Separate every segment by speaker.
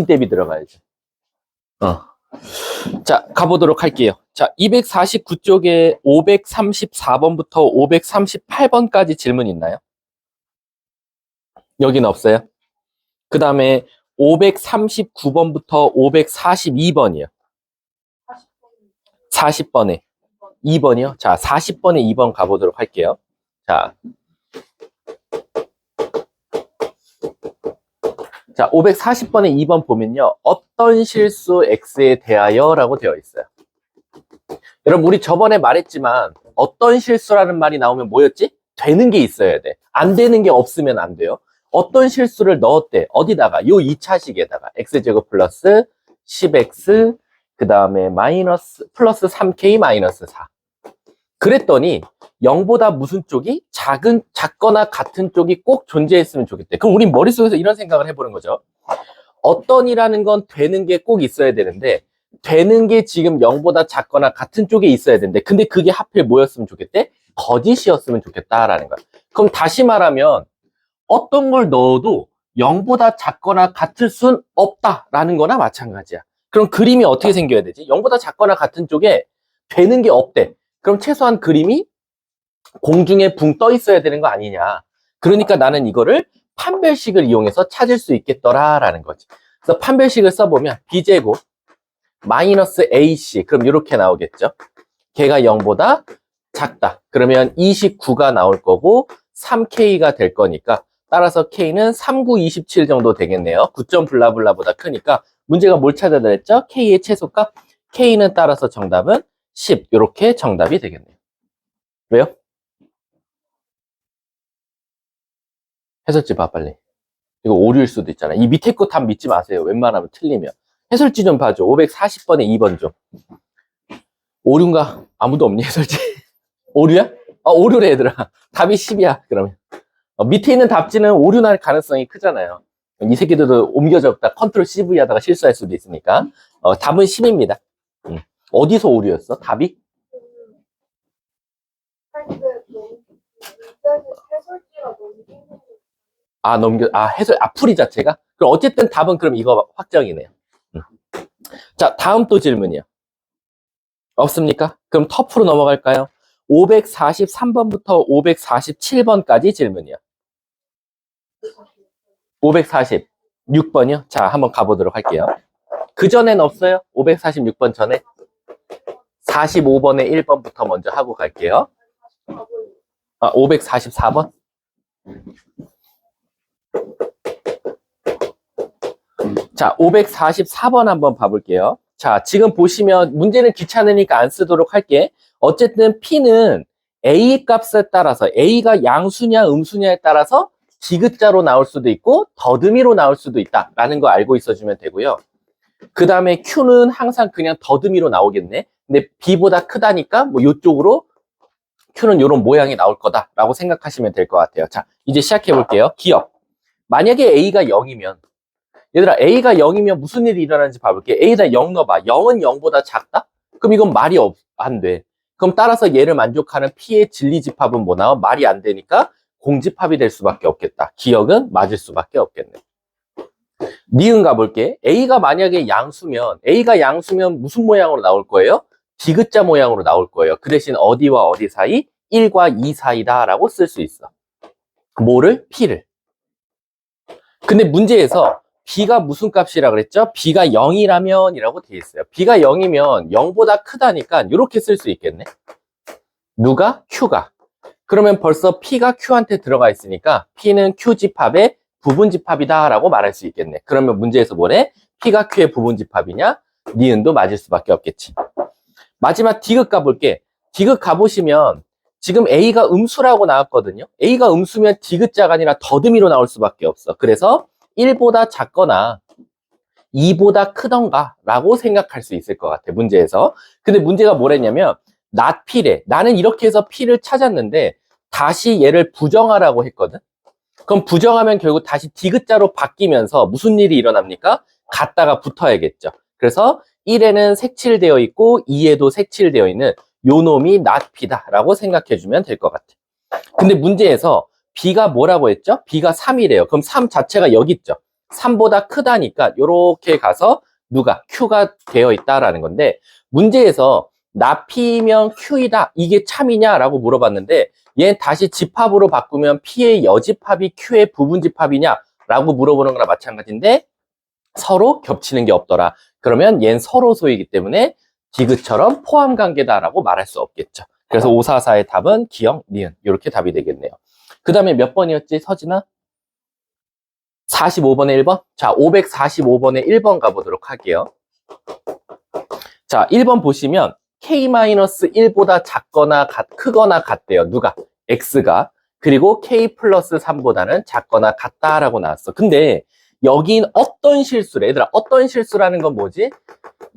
Speaker 1: 대비 들어가야죠. 자, 가보도록 할게요. 자, 249쪽에 534번부터 538번까지 질문 있나요? 여기는 없어요. 그 다음에 539번부터 542번이요. 40번에 2번이요. 자, 40번에 2번 가보도록 할게요. 자, 540번에 2번 보면요. 어떤 실수 x에 대하여 라고 되어 있어요. 여러분, 우리 저번에 말했지만 어떤 실수라는 말이 나오면 뭐였지? 되는 게 있어야 돼. 안 되는 게 없으면 안 돼요. 어떤 실수를 넣었대? 어디다가? 요 2차식에다가 x제곱 플러스 10x 그 다음에 마이너스 플러스 3k 마이너스 4. 그랬더니 0보다 무슨 쪽이 작거나 같은 쪽이 꼭 존재했으면 좋겠대. 그럼 우리 머릿속에서 이런 생각을 해보는 거죠. 어떤이라는 건 되는 게 꼭 있어야 되는데 되는 게 지금 0보다 작거나 같은 쪽에 있어야 되는데 근데 그게 하필 뭐였으면 좋겠대? 거짓이었으면 좋겠다라는 거야. 그럼 다시 말하면 어떤 걸 넣어도 0보다 작거나 같을 순 없다라는 거나 마찬가지야. 그럼 그림이 어떻게 생겨야 되지? 0보다 작거나 같은 쪽에 되는 게 없대. 그럼 최소한 그림이 공중에 붕 떠 있어야 되는 거 아니냐. 그러니까 나는 이거를 판별식을 이용해서 찾을 수 있겠더라라는 거지. 그래서 판별식을 써보면 b제곱 마이너스 ac 그럼 이렇게 나오겠죠. 걔가 0보다 작다. 그러면 29가 나올 거고 3k가 될 거니까 따라서 k는 39, 27 정도 되겠네요. 9점 블라블라보다 크니까 문제가 뭘 찾아야 했죠? k의 최소값. k는 따라서 정답은 10 이렇게 정답이 되겠네요. 왜요? 해설지 봐 빨리. 이거 오류일 수도 있잖아. 이 밑에 거 답 믿지 마세요. 웬만하면 틀리면. 해설지 좀 봐줘. 540번에 2번 좀. 오류인가? 아무도 없니 해설지? 오류야? 오류래 얘들아. 답이 10이야 그러면. 밑에 있는 답지는 오류 날 가능성이 크잖아요. 이 새끼들도 옮겨 적다 컨트롤 CV 하다가 실수할 수도 있으니까. 답은 10입니다. 어디서 오류였어? 답이? 풀이 자체가? 그럼 어쨌든 답은 그럼 이거 확정이네요. 자, 다음 또 질문이요. 없습니까? 그럼 터프로 넘어갈까요? 543번부터 547번까지 질문이요. 546번이요? 자, 한번 가보도록 할게요. 그 전엔 없어요? 546번 전에? 45번에 1번부터 먼저 하고 갈게요. 544번? 자, 544번 한번 봐볼게요. 자, 지금 보시면 문제는 귀찮으니까 안 쓰도록 할게. 어쨌든 P는 A 값에 따라서 A가 양수냐 음수냐에 따라서 디귿자로 나올 수도 있고 더듬이로 나올 수도 있다라는 거 알고 있어주면 되고요. 그 다음에 Q는 항상 그냥 더듬이로 나오겠네. 근데 B보다 크다니까 뭐 이쪽으로 Q는 이런 모양이 나올 거다라고 생각하시면 될 것 같아요. 자, 이제 시작해 볼게요. 기억. 만약에 A가 0이면 얘들아 A가 0이면 무슨 일이 일어나는지 봐볼게. A에다 0 넣어봐. 0은 0보다 작다? 그럼 이건 말이 안 돼. 그럼 따라서 얘를 만족하는 P의 진리집합은 뭐 나와? 말이 안 되니까 공집합이 될 수밖에 없겠다. 기억은 맞을 수밖에 없겠네. 니은 가볼게. A가 만약에 양수면 무슨 모양으로 나올 거예요? 디귿자 모양으로 나올 거예요. 그 대신 어디와 어디 사이? 1과 2 사이다 라고 쓸 수 있어. 뭐를? P를. 근데 문제에서 B가 무슨 값이라 그랬죠? B가 0이라면 이라고 되어 있어요. B가 0이면 0보다 크다니까 이렇게 쓸 수 있겠네. 누가? Q가. 그러면 벌써 P가 Q한테 들어가 있으니까 P는 Q집합의 부분집합이다 라고 말할 수 있겠네. 그러면 문제에서 뭐래? P가 Q의 부분집합이냐? 니은도 맞을 수밖에 없겠지. 마지막 디귿 가볼게. 디귿 가보시면 지금 A가 음수라고 나왔거든요. A가 음수면 디귿자가 아니라 더듬이로 나올 수밖에 없어. 그래서 1보다 작거나 2보다 크던가 라고 생각할 수 있을 것 같아, 문제에서. 근데 문제가 뭐랬냐면 not P래. 나는 이렇게 해서 P를 찾았는데 다시 얘를 부정하라고 했거든. 그럼 부정하면 결국 다시 디귿자로 바뀌면서 무슨 일이 일어납니까? 갖다가 붙어야겠죠. 그래서 1에는 색칠되어 있고 2에도 색칠되어 있는 요 놈이 not P다 라고 생각해주면 될 것 같아. 근데 문제에서 B가 뭐라고 했죠? B가 3이래요. 그럼 3 자체가 여기 있죠. 3보다 크다니까 요렇게 가서 누가 Q가 되어 있다라는 건데, 문제에서 나 P면 Q이다, 이게 참이냐라고 물어봤는데, 얘는 다시 집합으로 바꾸면 P의 여집합이 Q의 부분집합이냐라고 물어보는 거나 마찬가지인데, 서로 겹치는 게 없더라. 그러면 얘는 서로소이기 때문에 디귿처럼 포함관계다라고 말할 수 없겠죠. 그래서 544의 답은 기역, 니은 이렇게 답이 되겠네요. 그 다음에 몇 번이었지, 서진아? 45번에 1번? 자, 545번에 1번 가보도록 할게요. 자, 1번 보시면 K-1보다 작거나 크거나 같대요. 누가? X가. 그리고 K 플러스 3보다는 작거나 같다라고 나왔어. 근데 여긴 어떤 실수래? 얘들아, 어떤 실수라는 건 뭐지?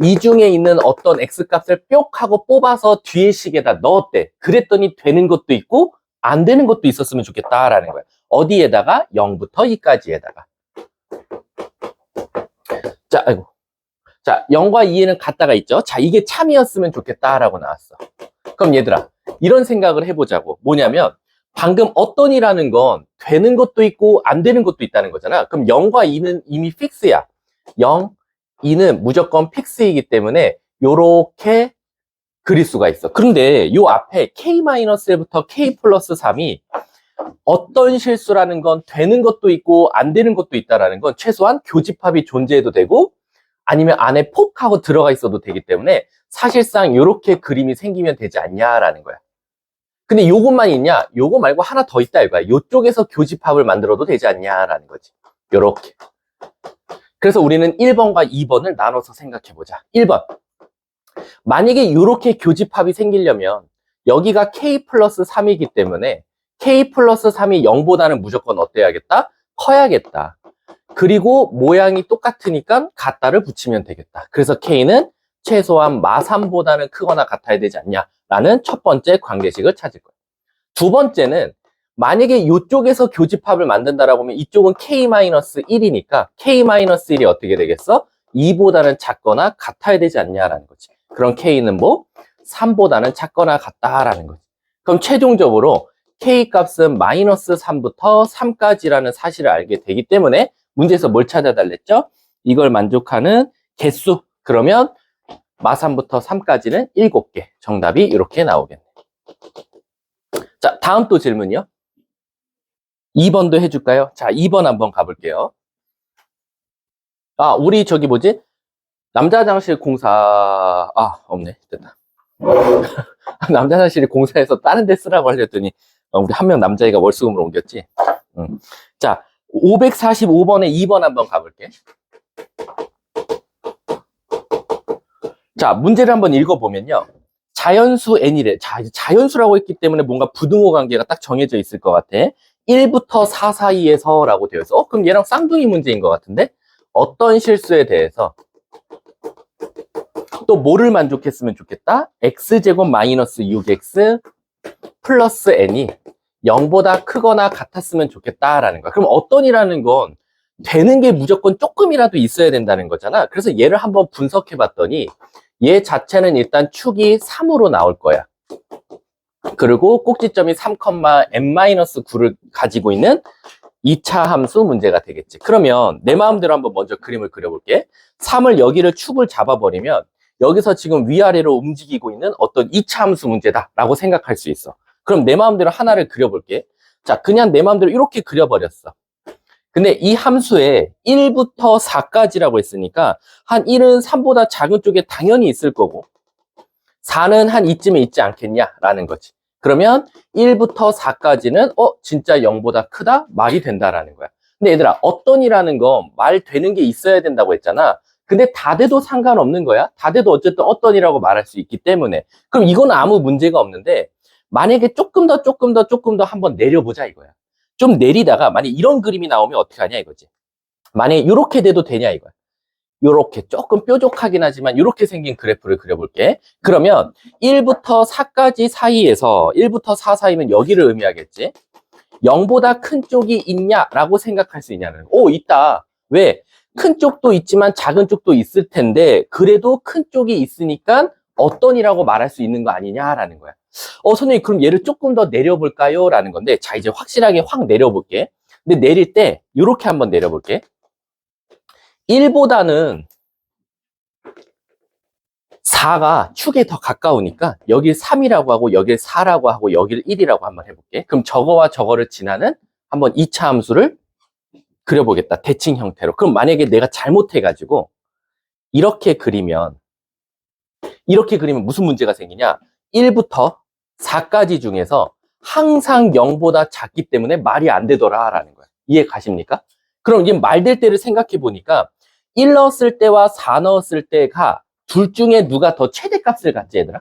Speaker 1: 이 중에 있는 어떤 X값을 뿅 하고 뽑아서 뒤에 식에다 넣었대. 그랬더니 되는 것도 있고 안 되는 것도 있었으면 좋겠다라는 거야. 어디에다가? 0부터 2까지에다가. 자, 아이고. 자, 0과 2에는 같다가 있죠? 자, 이게 참이었으면 좋겠다라고 나왔어. 그럼 얘들아, 이런 생각을 해보자고. 뭐냐면, 방금 어떤이라는 건 되는 것도 있고 안 되는 것도 있다는 거잖아. 그럼 0과 2는 이미 픽스야. 0, 2는 무조건 픽스이기 때문에 요렇게 그릴 수가 있어. 그런데 요 앞에 K-1부터 K 플러스 3이 어떤 실수라는 건 되는 것도 있고 안 되는 것도 있다라는 건 최소한 교집합이 존재해도 되고 아니면 안에 폭하고 들어가 있어도 되기 때문에 사실상 요렇게 그림이 생기면 되지 않냐라는 거야. 근데 요것만 있냐? 요거 말고 하나 더 있다 이거야. 요쪽에서 교집합을 만들어도 되지 않냐라는 거지. 요렇게. 그래서 우리는 1번과 2번을 나눠서 생각해보자. 1번. 만약에 요렇게 교집합이 생기려면 여기가 K 플러스 3이기 때문에 K 플러스 3이 0보다는 무조건 어때야겠다? 커야겠다. 그리고 모양이 똑같으니까 같다를 붙이면 되겠다. 그래서 K는 최소한 마3보다는 크거나 같아야 되지 않냐라는 첫 번째 관계식을 찾을 거예요. 두 번째는 만약에 이쪽에서 교집합을 만든다라고 하면 이쪽은 K-1이니까 K-1이 어떻게 되겠어? 2보다는 작거나 같아야 되지 않냐라는 거지. 그럼 K는 뭐? 3보다는 작거나 같다라는 거지. 그럼 최종적으로 K 값은 마이너스 3부터 3까지라는 사실을 알게 되기 때문에 문제에서 뭘 찾아달랬죠? 이걸 만족하는 개수. 그러면 마3부터 3까지는 7개. 정답이 이렇게 나오겠네. 자, 다음 또 질문이요. 2번도 해줄까요? 자, 2번 한번 가볼게요. 아, 우리 저기 뭐지? 남자 화장실 공사, 없네. 됐다. 남자 화장실 공사해서 다른 데 쓰라고 하려더니, 우리 한 명 남자애가 월수금으로 옮겼지? 자, 545번에 2번 한번 가볼게. 자, 문제를 한번 읽어보면요. 자연수 n이래. 자, 자연수라고 했기 때문에 뭔가 부등호 관계가 딱 정해져 있을 것 같아. 1부터 4 사이에서 라고 되어 있어. 그럼 얘랑 쌍둥이 문제인 것 같은데? 어떤 실수에 대해서 또 뭐를 만족했으면 좋겠다? x제곱 마이너스 6x 플러스 n이 0보다 크거나 같았으면 좋겠다라는 거야. 그럼 어떤이라는 건 되는 게 무조건 조금이라도 있어야 된다는 거잖아. 그래서 얘를 한번 분석해 봤더니 얘 자체는 일단 축이 3으로 나올 거야. 그리고 꼭지점이 3,n-9를 가지고 있는 2차 함수 문제가 되겠지. 그러면 내 마음대로 한번 먼저 그림을 그려볼게. 3을 여기를 축을 잡아버리면 여기서 지금 위아래로 움직이고 있는 어떤 2차 함수 문제다라고 생각할 수 있어. 그럼 내 마음대로 하나를 그려볼게. 자, 그냥 내 마음대로 이렇게 그려버렸어. 근데 이 함수에 1부터 4까지라고 했으니까 한 1은 3보다 작은 쪽에 당연히 있을 거고 4는 한 이쯤에 있지 않겠냐라는 거지. 그러면 1부터 4까지는 진짜 0보다 크다? 말이 된다라는 거야. 근데 얘들아, 어떤이라는 건 말 되는 게 있어야 된다고 했잖아. 근데 다 돼도 상관없는 거야. 다 돼도 어쨌든 어떤이라고 말할 수 있기 때문에. 그럼 이건 아무 문제가 없는데 만약에 조금 더 한번 내려보자 이거야. 좀 내리다가 만약 이런 그림이 나오면 어떻게 하냐 이거지. 만약에 이렇게 돼도 되냐 이거야. 요렇게 조금 뾰족하긴 하지만 이렇게 생긴 그래프를 그려볼게. 그러면 1부터 4까지 사이에서 1부터 4 사이면 여기를 의미하겠지. 0보다 큰 쪽이 있냐라고 생각할 수 있냐는. 오, 있다. 왜? 큰 쪽도 있지만 작은 쪽도 있을 텐데 그래도 큰 쪽이 있으니까 어떤이라고 말할 수 있는 거 아니냐라는 거야. 선생님 그럼 얘를 조금 더 내려볼까요? 라는 건데 자 이제 확실하게 확 내려볼게. 근데 내릴 때 이렇게 한번 내려볼게. 1보다는 4가 축에 더 가까우니까 여길 3이라고 하고 여길 4라고 하고 여길 1이라고 한번 해볼게. 그럼 저거와 저거를 지나는 한번 2차 함수를 그려보겠다. 대칭 형태로. 그럼 만약에 내가 잘못해가지고 이렇게 그리면 무슨 문제가 생기냐? 1부터 4까지 중에서 항상 0보다 작기 때문에 말이 안 되더라라는 거야. 이해 가십니까? 그럼 이제 말될 때를 생각해 보니까 1 넣었을 때와 4 넣었을 때가 둘 중에 누가 더 최대값을 갖지, 얘들아?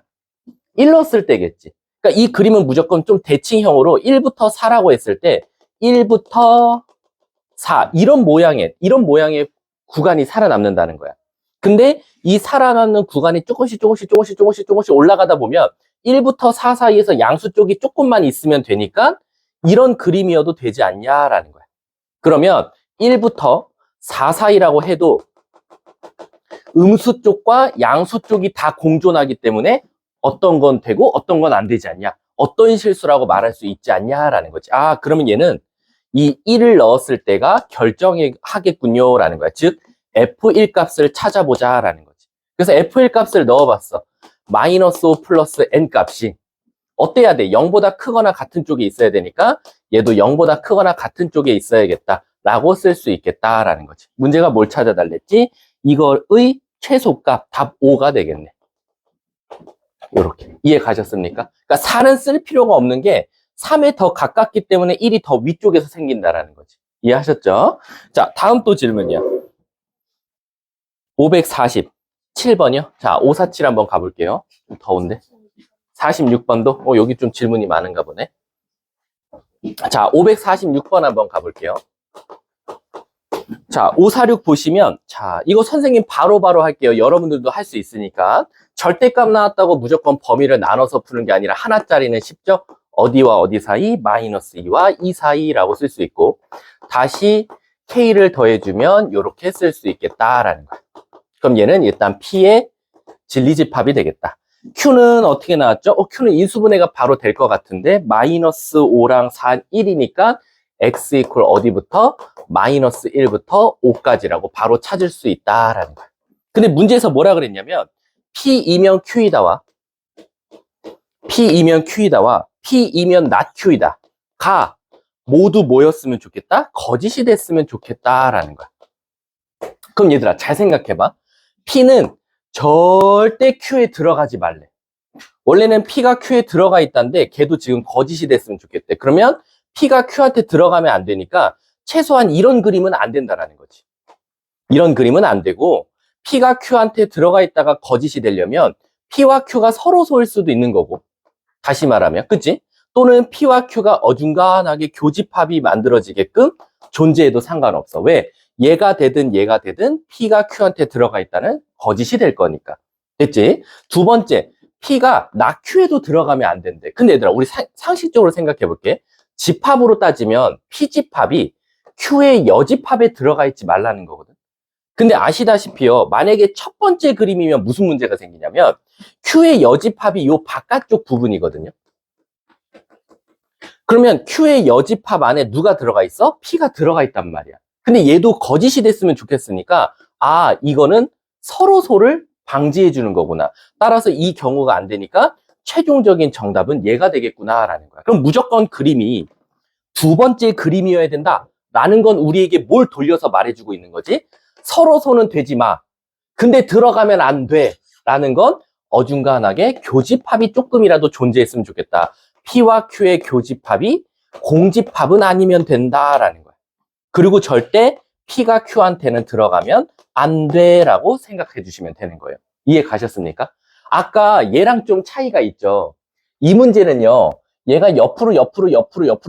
Speaker 1: 1 넣었을 때겠지. 그러니까 이 그림은 무조건 좀 대칭형으로 1부터 4라고 했을 때 1부터 4 이런 모양의 구간이 살아남는다는 거야. 근데 이 살아남는 구간이 조금씩 올라가다 보면 1부터 4 사이에서 양수 쪽이 조금만 있으면 되니까 이런 그림이어도 되지 않냐라는 거야. 그러면 1부터 4 사이라고 해도 음수 쪽과 양수 쪽이 다 공존하기 때문에 어떤 건 되고 어떤 건 안 되지 않냐. 어떤 실수라고 말할 수 있지 않냐라는 거지. 아, 그러면 얘는 이 1을 넣었을 때가 결정하겠군요라는 거야. 즉 F1 값을 찾아보자라는 거지. 그래서 F1 값을 넣어봤어. -5 플러스 N 값이 어때야 돼? 0보다 크거나 같은 쪽에 있어야 되니까 얘도 0보다 크거나 같은 쪽에 있어야겠다라고 쓸 수 있겠다라는 거지. 문제가 뭘 찾아달랬지? 이거의 최소값 답 5가 되겠네. 이렇게 이해 가셨습니까? 그러니까 4는 쓸 필요가 없는 게 3에 더 가깝기 때문에 1이 더 위쪽에서 생긴다라는 거지. 이해하셨죠? 자, 다음 또 질문이야. 547번이요. 자, 547 한번 가볼게요. 좀 더운데. 46번도? 여기 좀 질문이 많은가 보네. 자, 546번 한번 가볼게요. 자, 546 보시면, 자, 이거 선생님 바로바로 할게요. 여러분들도 할 수 있으니까. 절대값 나왔다고 무조건 범위를 나눠서 푸는 게 아니라 하나짜리는 쉽죠? 어디와 어디 사이? -2와 2 사이라고 쓸 수 있고, 다시 K를 더해주면 이렇게 쓸 수 있겠다라는 거야. 그럼 얘는 일단 P의 진리집합이 되겠다. Q는 어떻게 나왔죠? Q는 인수분해가 바로 될 것 같은데 -5랑 4, 1이니까 X 이퀄 어디부터? -1부터 5까지라고 바로 찾을 수 있다라는 거야. 근데 문제에서 뭐라 그랬냐면 P이면 Q이다와 P이면 not Q이다 가 모두 뭐였으면 좋겠다? 거짓이 됐으면 좋겠다라는 거야. 그럼 얘들아 잘 생각해봐. P는 절대 Q에 들어가지 말래. 원래는 P가 Q에 들어가 있다는데 걔도 지금 거짓이 됐으면 좋겠대. 그러면 P가 Q한테 들어가면 안 되니까 최소한 이런 그림은 안 된다라는 거지. 이런 그림은 안 되고 P가 Q한테 들어가 있다가 거짓이 되려면 P와 Q가 서로 소일 수도 있는 거고, 다시 말하면 그치? 또는 P와 Q가 어중간하게 교집합이 만들어지게끔 존재해도 상관없어. 왜? 얘가 되든 P가 Q한테 들어가 있다는 거짓이 될 거니까. 됐지? 두 번째, P가 not Q에도 들어가면 안 된대. 근데 얘들아 우리 상식적으로 생각해 볼게. 집합으로 따지면 P집합이 Q의 여집합에 들어가 있지 말라는 거거든. 근데 아시다시피요, 만약에 첫 번째 그림이면 무슨 문제가 생기냐면 Q의 여집합이 요 바깥쪽 부분이거든요. 그러면 Q의 여집합 안에 누가 들어가 있어? P가 들어가 있단 말이야. 근데 얘도 거짓이 됐으면 좋겠으니까 아, 이거는 서로를 방지해 주는 거구나. 따라서 이 경우가 안 되니까 최종적인 정답은 얘가 되겠구나라는 거야. 그럼 무조건 그림이 두 번째 그림이어야 된다라는 건 우리에게 뭘 돌려서 말해주고 있는 거지? 서로는 되지 마. 근데 들어가면 안 돼. 라는 건 어중간하게 교집합이 조금이라도 존재했으면 좋겠다. P와 Q의 교집합이 공집합은 아니면 된다라는 거야. 그리고 절대 P가 Q한테는 들어가면 안 돼라고 생각해 주시면 되는 거예요. 이해 가셨습니까? 아까 얘랑 좀 차이가 있죠. 이 문제는요, 얘가 옆으로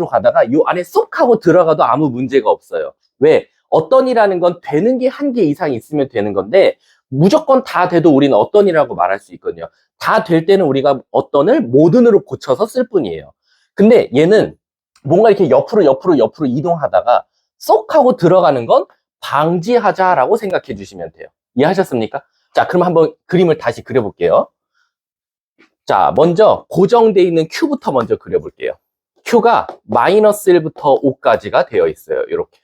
Speaker 1: 가다가 요 안에 쏙 하고 들어가도 아무 문제가 없어요. 왜? 어떤이라는 건 되는 게 한 개 이상 있으면 되는 건데 무조건 다 돼도 우리는 어떤이라고 말할 수 있거든요. 다 될 때는 우리가 어떤을 모든으로 고쳐서 쓸 뿐이에요. 근데 얘는 뭔가 이렇게 옆으로 이동하다가 쏙 하고 들어가는 건 방지하자라고 생각해 주시면 돼요. 이해하셨습니까? 자, 그럼 한번 그림을 다시 그려볼게요. 자, 먼저 고정되어 있는 Q부터 먼저 그려볼게요. Q가 -1부터 5까지가 되어 있어요. 이렇게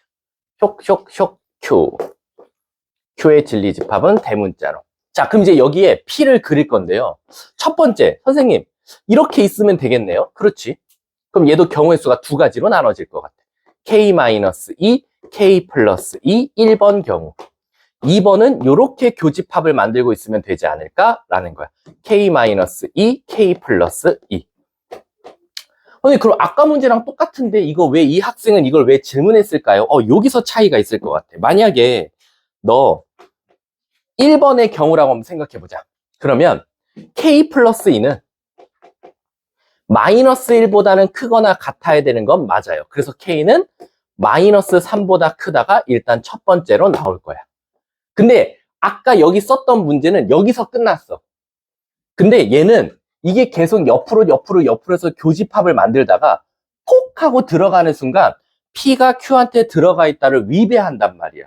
Speaker 1: 슉슉슉 Q. Q의 진리집합은 대문자로. 자, 그럼 이제 여기에 P를 그릴 건데요. 첫 번째, 선생님, 이렇게 있으면 되겠네요. 그렇지. 그럼 얘도 경우의 수가 두 가지로 나눠질 것 같아. K-2, K 플러스 2, 1번 경우. 2번은 이렇게 교집합을 만들고 있으면 되지 않을까라는 거야. K-2, K 플러스 2. 아니, 그럼 아까 문제랑 똑같은데 이거 왜 이 학생은 이걸 왜 질문했을까요? 여기서 차이가 있을 것 같아. 만약에 너 1번의 경우라고 한번 생각해보자. 그러면 K 플러스 2는 마이너스 1보다는 크거나 같아야 되는 건 맞아요. 그래서 K는 마이너스 3보다 크다가 일단 첫 번째로 나올 거야. 근데 아까 여기 썼던 문제는 여기서 끝났어. 근데 얘는 이게 계속 옆으로 해서 교집합을 만들다가 콕 하고 들어가는 순간 P가 Q한테 들어가 있다를 위배한단 말이야.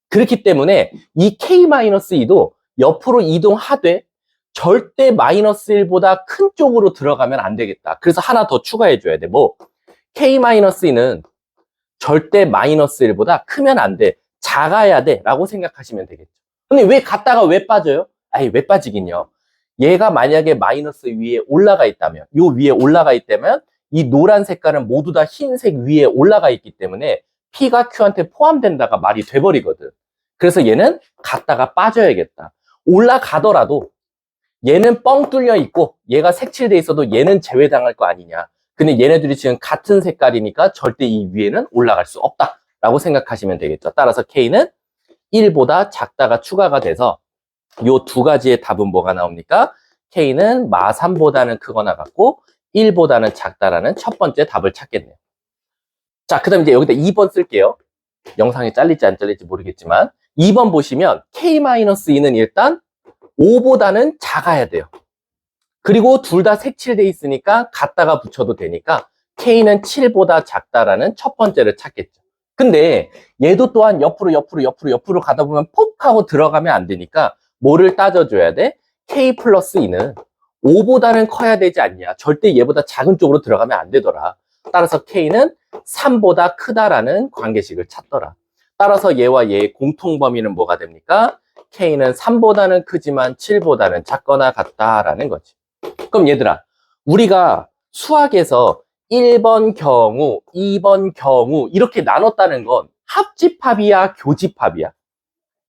Speaker 1: 그렇기 때문에 이 K-2도 옆으로 이동하되 절대 마이너스 1보다 큰 쪽으로 들어가면 안 되겠다. 그래서 하나 더 추가해 줘야 돼. 뭐? K-2는 절대 마이너스 1보다 크면 안 돼. 작아야 돼. 라고 생각하시면 되겠죠. 근데 왜 갔다가 왜 빠져요? 아니, 왜 빠지긴요. 얘가 만약에 마이너스 위에 올라가 있다면, 요 위에 올라가 있다면, 이 노란 색깔은 모두 다 흰색 위에 올라가 있기 때문에 P가 Q한테 포함된다가 말이 돼버리거든. 그래서 얘는 갔다가 빠져야겠다. 올라가더라도 얘는 뻥 뚫려 있고 얘가 색칠돼 있어도 얘는 제외당할 거 아니냐. 근데 얘네들이 지금 같은 색깔이니까 절대 이 위에는 올라갈 수 없다라고 생각하시면 되겠죠. 따라서 K는 1보다 작다가 추가가 돼서 요 두 가지의 답은 뭐가 나옵니까? K는 마3보다는 크거나 같고 1보다는 작다라는 첫 번째 답을 찾겠네요. 자, 그 다음 이제 여기다 2번 쓸게요. 영상이 잘릴지 안 잘릴지 모르겠지만 2번 보시면 K-2는 일단 5보다는 작아야 돼요. 그리고 둘 다 색칠돼 있으니까 갖다가 붙여도 되니까 K는 7보다 작다라는 첫 번째를 찾겠죠. 근데 얘도 또한 옆으로 가다 보면 폭 하고 들어가면 안 되니까 뭐를 따져줘야 돼? K 플러스 2는 5보다는 커야 되지 않냐. 절대 얘보다 작은 쪽으로 들어가면 안 되더라. 따라서 K는 3보다 크다라는 관계식을 찾더라. 따라서 얘와 얘의 공통 범위는 뭐가 됩니까? K는 3보다는 크지만 7보다는 작거나 같다라는 거지. 그럼 얘들아, 우리가 수학에서 1번 경우, 2번 경우 이렇게 나눴다는 건 합집합이야, 교집합이야?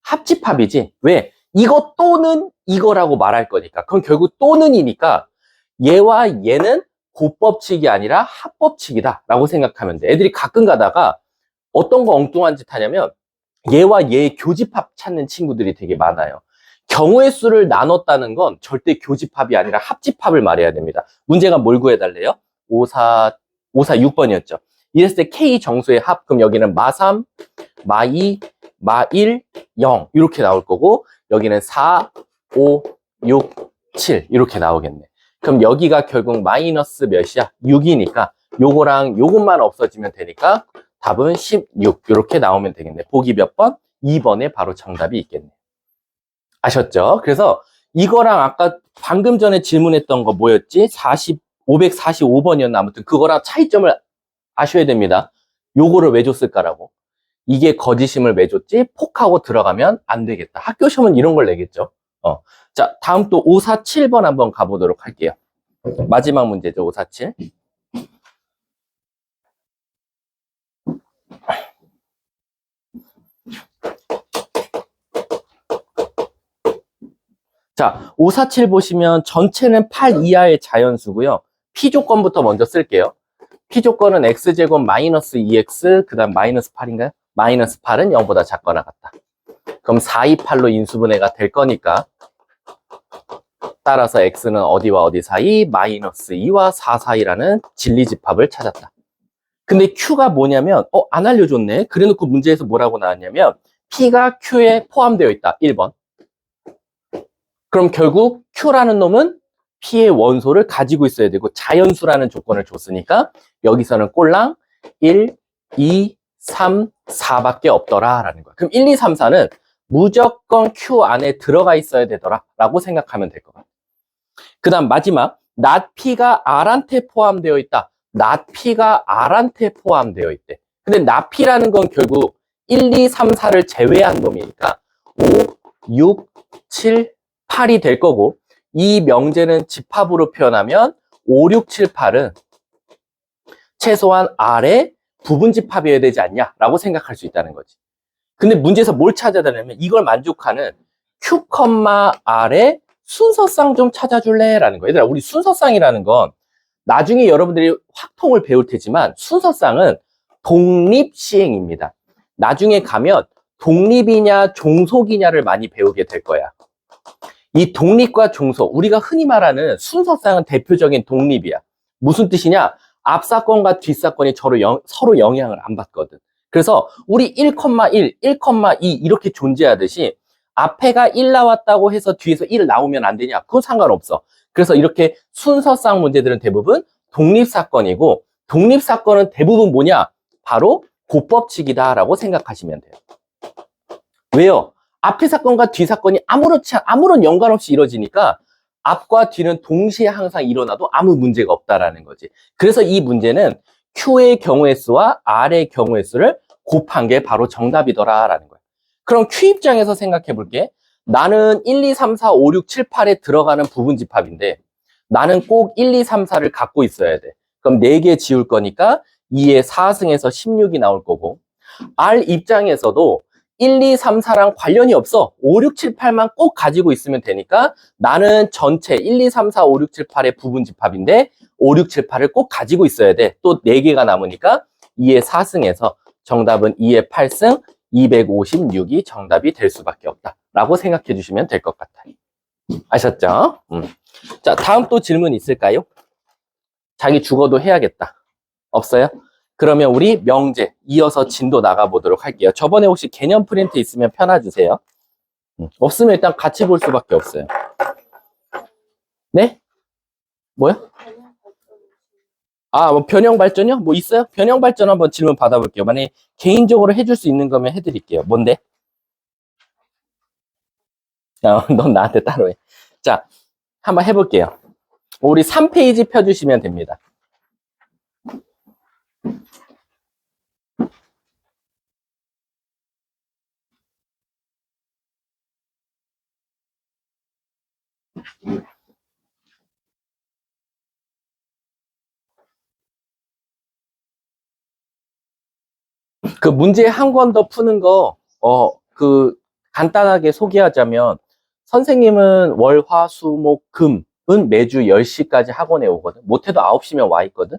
Speaker 1: 합집합이지. 왜? 이거 또는 이거라고 말할 거니까. 그럼 결국 또는이니까 얘와 얘는 곱법칙이 아니라 합법칙이다 라고 생각하면 돼. 애들이 가끔 가다가 어떤 거 엉뚱한 짓 하냐면 얘와 얘의 교집합 찾는 친구들이 되게 많아요. 경우의 수를 나눴다는 건 절대 교집합이 아니라 합집합을 말해야 됩니다. 문제가 뭘 구해달래요? 6번이었죠. 이랬을 때 K 정수의 합, 그럼 여기는 마3, 마2, 마1, 0 이렇게 나올 거고 여기는 4, 5, 6, 7 이렇게 나오겠네. 그럼 여기가 결국 마이너스 몇이야? 6이니까 요거랑 요것만 없어지면 되니까 답은 16 이렇게 나오면 되겠네. 보기 몇 번? 2번에 바로 정답이 있겠네. 아셨죠? 그래서 이거랑 아까 방금 전에 질문했던 거 뭐였지? 545번이었나? 아무튼 그거랑 차이점을 아셔야 됩니다. 요거를 왜 줬을까라고. 이게 거짓임을 왜 줬지? 폭하고 들어가면 안 되겠다. 학교 시험은 이런 걸 내겠죠. 자, 다음 또 547번 한번 가보도록 할게요. 마지막 문제죠, 547. 자, 547 보시면 전체는 8 이하의 자연수고요. P조건부터 먼저 쓸게요. P조건은 X제곱 마이너스 2X, 그 다음 마이너스 8인가요? 마이너스 8은 0보다 작거나 같다. 그럼 4, 2, 8로 인수분해가 될 거니까 따라서 X는 어디와 어디 사이? 마이너스 2와 4 사이라는 진리집합을 찾았다. 근데 Q가 뭐냐면 안 알려줬네. 그래놓고 문제에서 뭐라고 나왔냐면 P가 Q에 포함되어 있다. 1번. 그럼 결국 Q라는 놈은 P의 원소를 가지고 있어야 되고 자연수라는 조건을 줬으니까 여기서는 꼴랑 1, 2, 3, 4밖에 없더라 라는 거야. 그럼 1, 2, 3, 4는 무조건 Q 안에 들어가 있어야 되더라 라고 생각하면 될 것 같아. 그 다음 마지막 not P가 R한테 포함되어 있다. not P가 R한테 포함되어 있대. 근데 not P라는 건 결국 1, 2, 3, 4를 제외한 놈이니까 5, 6, 7, 8이 될 거고, 이 명제는 집합으로 표현하면 5, 6, 7, 8은 최소한 R의 부분 집합이어야 되지 않냐라고 생각할 수 있다는 거지. 근데 문제에서 뭘 찾아야 되냐면 이걸 만족하는 Q, R의 순서쌍 좀 찾아줄래? 라는 거예요. 얘들아, 우리 순서쌍이라는 건 나중에 여러분들이 확통을 배울 테지만 순서쌍은 독립시행입니다. 나중에 가면 독립이냐 종속이냐를 많이 배우게 될 거야. 이 독립과 종속, 우리가 흔히 말하는 순서쌍은 대표적인 독립이야. 무슨 뜻이냐? 앞사건과 뒷사건이 서로 영향을 안 받거든. 그래서 우리 1,1, 1,2 이렇게 존재하듯이 앞에가 1 나왔다고 해서 뒤에서 1 나오면 안 되냐? 그건 상관없어. 그래서 이렇게 순서쌍 문제들은 대부분 독립사건이고, 독립사건은 대부분 뭐냐? 바로 고법칙이다라고 생각하시면 돼요. 왜요? 앞의 사건과 뒤 사건이 아무런 연관 없이 이루어지니까 앞과 뒤는 동시에 항상 일어나도 아무 문제가 없다라는 거지. 그래서 이 문제는 Q의 경우의 수와 R의 경우의 수를 곱한 게 바로 정답이더라라는 거야. 그럼 Q 입장에서 생각해 볼게. 나는 1, 2, 3, 4, 5, 6, 7, 8에 들어가는 부분 집합인데 나는 꼭 1, 2, 3, 4를 갖고 있어야 돼. 그럼 4개 지울 거니까 2의 4승에서 16이 나올 거고, R 입장에서도 1, 2, 3, 4랑 관련이 없어. 5, 6, 7, 8만 꼭 가지고 있으면 되니까 나는 전체 1, 2, 3, 4, 5, 6, 7, 8의 부분 집합인데 5, 6, 7, 8을 꼭 가지고 있어야 돼. 또 4개가 남으니까 2의 4승에서 정답은 2의 8승 256이 정답이 될 수밖에 없다 라고 생각해 주시면 될 것 같아요. 아셨죠? 자, 다음 또 질문 있을까요? 자기 주어도 해야겠다. 없어요? 그러면 우리 명제 이어서 진도 나가보도록 할게요. 저번에 혹시 개념 프린트 있으면 펴놔주세요. 없으면 일단 같이 볼 수밖에 없어요. 네? 뭐요? 뭐 변형 발전이요? 뭐 있어요? 변형 발전 한번 질문 받아볼게요. 만약에 개인적으로 해줄 수 있는 거면 해드릴게요. 뭔데? 넌 나한테 따로 해. 자, 한번 해볼게요. 우리 3페이지 펴주시면 됩니다. 그 문제 한 권 더 푸는 거, 간단하게 소개하자면, 선생님은 월, 화, 수, 목, 금은 매주 10시까지 학원에 오거든. 못해도 9시면 와 있거든.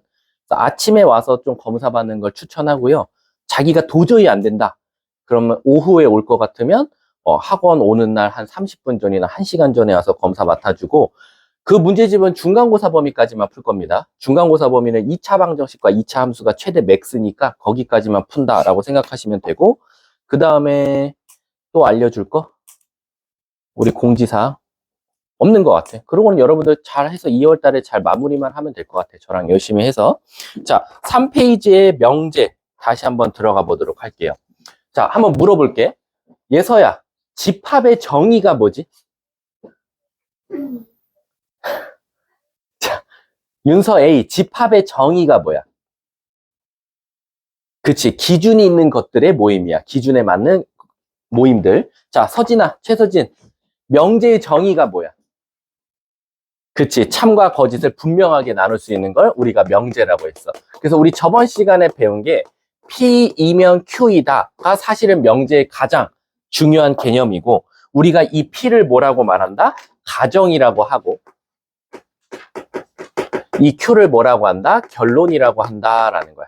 Speaker 1: 그래서 아침에 와서 좀 검사 받는 걸 추천하고요. 자기가 도저히 안 된다. 그러면 오후에 올 것 같으면, 학원 오는 날 한 30분 전이나 1시간 전에 와서 검사 맡아주고, 그 문제집은 중간고사 범위까지만 풀 겁니다. 중간고사 범위는 2차 방정식과 2차 함수가 최대 맥스니까 거기까지만 푼다라고 생각하시면 되고, 그 다음에 또 알려줄 거? 우리 공지사항 없는 것 같아. 그러고는 여러분들 잘 해서 2월 달에 잘 마무리만 하면 될 것 같아. 저랑 열심히 해서. 자, 3페이지의 명제 다시 한번 들어가 보도록 할게요. 자, 한번 물어볼게. 예서야, 집합의 정의가 뭐지? 윤서 A, 집합의 정의가 뭐야? 그치, 기준이 있는 것들의 모임이야. 기준에 맞는 모임들. 자, 서진아, 최서진, 명제의 정의가 뭐야? 그치, 참과 거짓을 분명하게 나눌 수 있는 걸 우리가 명제라고 했어. 그래서 우리 저번 시간에 배운 게 P이면 Q이다가 사실은 명제의 가장 중요한 개념이고, 우리가 이 P를 뭐라고 말한다? 가정이라고 하고, 이 Q를 뭐라고 한다? 결론이라고 한다라는 거야.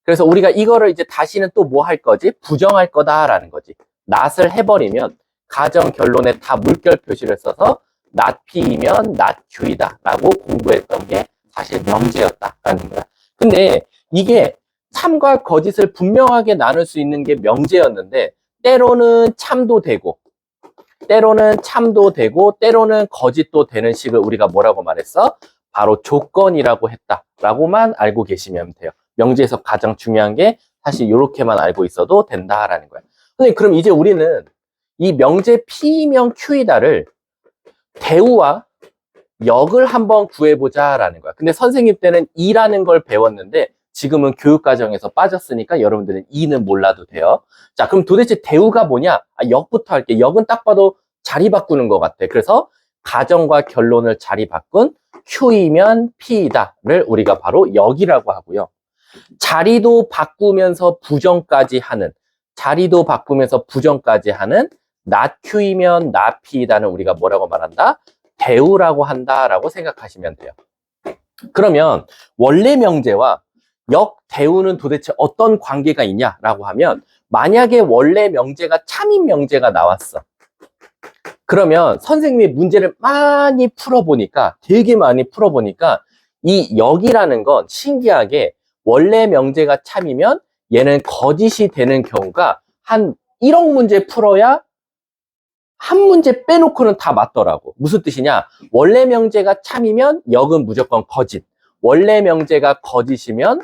Speaker 1: 그래서 우리가 이거를 이제 다시는 또 뭐 할 거지? 부정할 거다라는 거지. 낫을 해버리면 가정 결론에 다 물결 표시를 써서 not P이면 not Q이다 라고 공부했던 게 사실 명제였다라는 거야. 근데 이게 참과 거짓을 분명하게 나눌 수 있는 게 명제였는데, 때로는 참도 되고 때로는 참도 되고 때로는 거짓도 되는 식을 우리가 뭐라고 말했어? 바로 조건이라고 했다라고만 알고 계시면 돼요. 명제에서 가장 중요한 게 사실 이렇게만 알고 있어도 된다라는 거야. 선생님, 그럼 이제 우리는 이 명제 P이면 Q이다를 대우와 역을 한번 구해보자라는 거야. 근데 선생님 때는 E라는 걸 배웠는데 지금은 교육과정에서 빠졌으니까 여러분들은 이는 몰라도 돼요. 자, 그럼 도대체 대우가 뭐냐? 역부터 할게. 역은 딱 봐도 자리 바꾸는 것 같아. 그래서 가정과 결론을 자리 바꾼 Q이면 P이다를 우리가 바로 역이라고 하고요. 자리도 바꾸면서 부정까지 하는, 자리도 바꾸면서 부정까지 하는 not Q이면 not P이다는 우리가 뭐라고 말한다? 대우라고 한다라고 생각하시면 돼요. 그러면 원래 명제와 역 대우는 도대체 어떤 관계가 있냐라고 하면, 만약에 원래 명제가 참인 명제가 나왔어. 그러면 선생님이 문제를 많이 풀어보니까, 되게 많이 풀어보니까 이 역이라는 건 신기하게 원래 명제가 참이면 얘는 거짓이 되는 경우가 한 1억 문제 풀어야 한 문제 빼놓고는 다 맞더라고. 무슨 뜻이냐? 원래 명제가 참이면 역은 무조건 거짓. 원래 명제가 거짓이면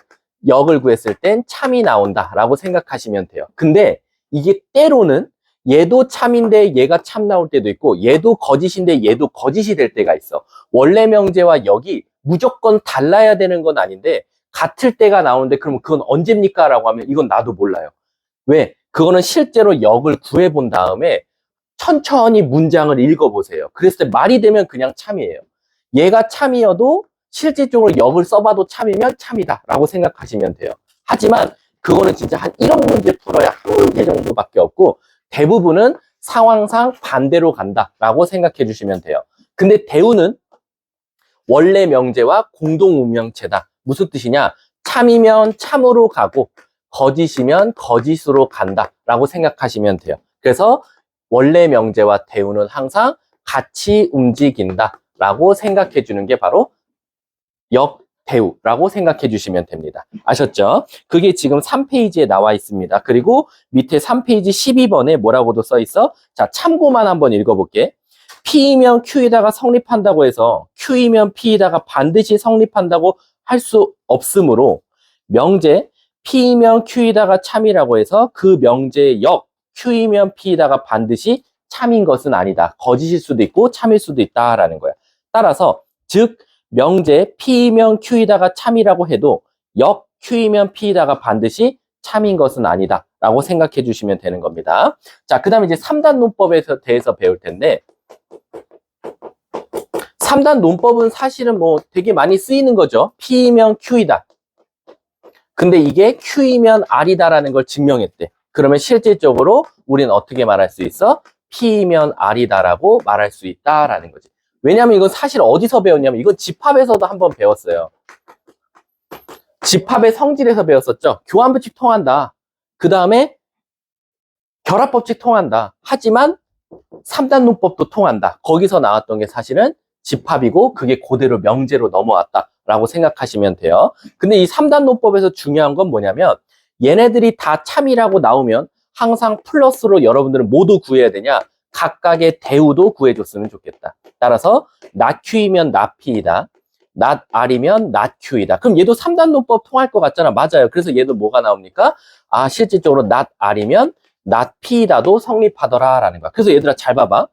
Speaker 1: 역을 구했을 땐 참이 나온다라고 생각하시면 돼요. 근데 이게 때로는 얘도 참인데 얘가 참 나올 때도 있고, 얘도 거짓인데 얘도 거짓이 될 때가 있어. 원래 명제와 역이 무조건 달라야 되는 건 아닌데 같을 때가 나오는데, 그럼 그건 언제입니까? 라고 하면 이건 나도 몰라요. 왜? 그거는 실제로 역을 구해본 다음에 천천히 문장을 읽어보세요. 그랬을 때 말이 되면 그냥 참이에요. 얘가 참이어도 실질적으로 역을 써봐도 참이면 참이다 라고 생각하시면 돼요. 하지만 그거는 진짜 한 1억 문제 풀어야 한 문제 정도밖에 없고, 대부분은 상황상 반대로 간다라고 생각해 주시면 돼요. 근데 대우는 원래 명제와 공동 운명체다. 무슨 뜻이냐? 참이면 참으로 가고 거짓이면 거짓으로 간다라고 생각하시면 돼요. 그래서 원래 명제와 대우는 항상 같이 움직인다라고 생각해 주는 게 바로 역대우라고 생각해 주시면 됩니다. 아셨죠? 그게 지금 3페이지에 나와 있습니다. 그리고 밑에 3페이지 12번에 뭐라고도 써 있어? 자, 참고만 한번 읽어볼게. P이면 Q이다가 성립한다고 해서 Q이면 P이다가 반드시 성립한다고 할 수 없으므로, 명제 P이면 Q이다가 참이라고 해서 그 명제의 역 Q이면 P이다가 반드시 참인 것은 아니다. 거짓일 수도 있고 참일 수도 있다라는 거야. 따라서 즉 명제 P이면 Q이다가 참이라고 해도 역 Q이면 P이다가 반드시 참인 것은 아니다 라고 생각해 주시면 되는 겁니다. 자, 그 다음에 이제 3단 논법에 대해서 배울 텐데, 3단 논법은 사실은 뭐 되게 많이 쓰이는 거죠. P이면 Q이다. 근데 이게 Q이면 R이다라는 걸 증명했대. 그러면 실질적으로 우리는 어떻게 말할 수 있어? P이면 R이다라고 말할 수 있다라는 거지. 왜냐면 이건 사실 어디서 배웠냐면, 이건 집합에서도 한번 배웠어요. 집합의 성질에서 배웠었죠. 교환법칙 통한다. 그 다음에 결합법칙 통한다. 하지만 3단 논법도 통한다. 거기서 나왔던 게 사실은 집합이고 그게 그대로 명제로 넘어왔다라고 생각하시면 돼요. 근데 이 3단 논법에서 중요한 건 뭐냐면, 얘네들이 다 참이라고 나오면 항상 플러스로 여러분들은 모두 구해야 되냐? 각각의 대우도 구해줬으면 좋겠다. 따라서 not Q이면 not P이다. not R이면 not Q이다. 그럼 얘도 3단 논법 통할 것 같잖아. 맞아요. 그래서 얘도 뭐가 나옵니까? 아, 실질적으로 not R이면 not P이다도 성립하더라라는 거야. 그래서 얘들아 잘 봐봐.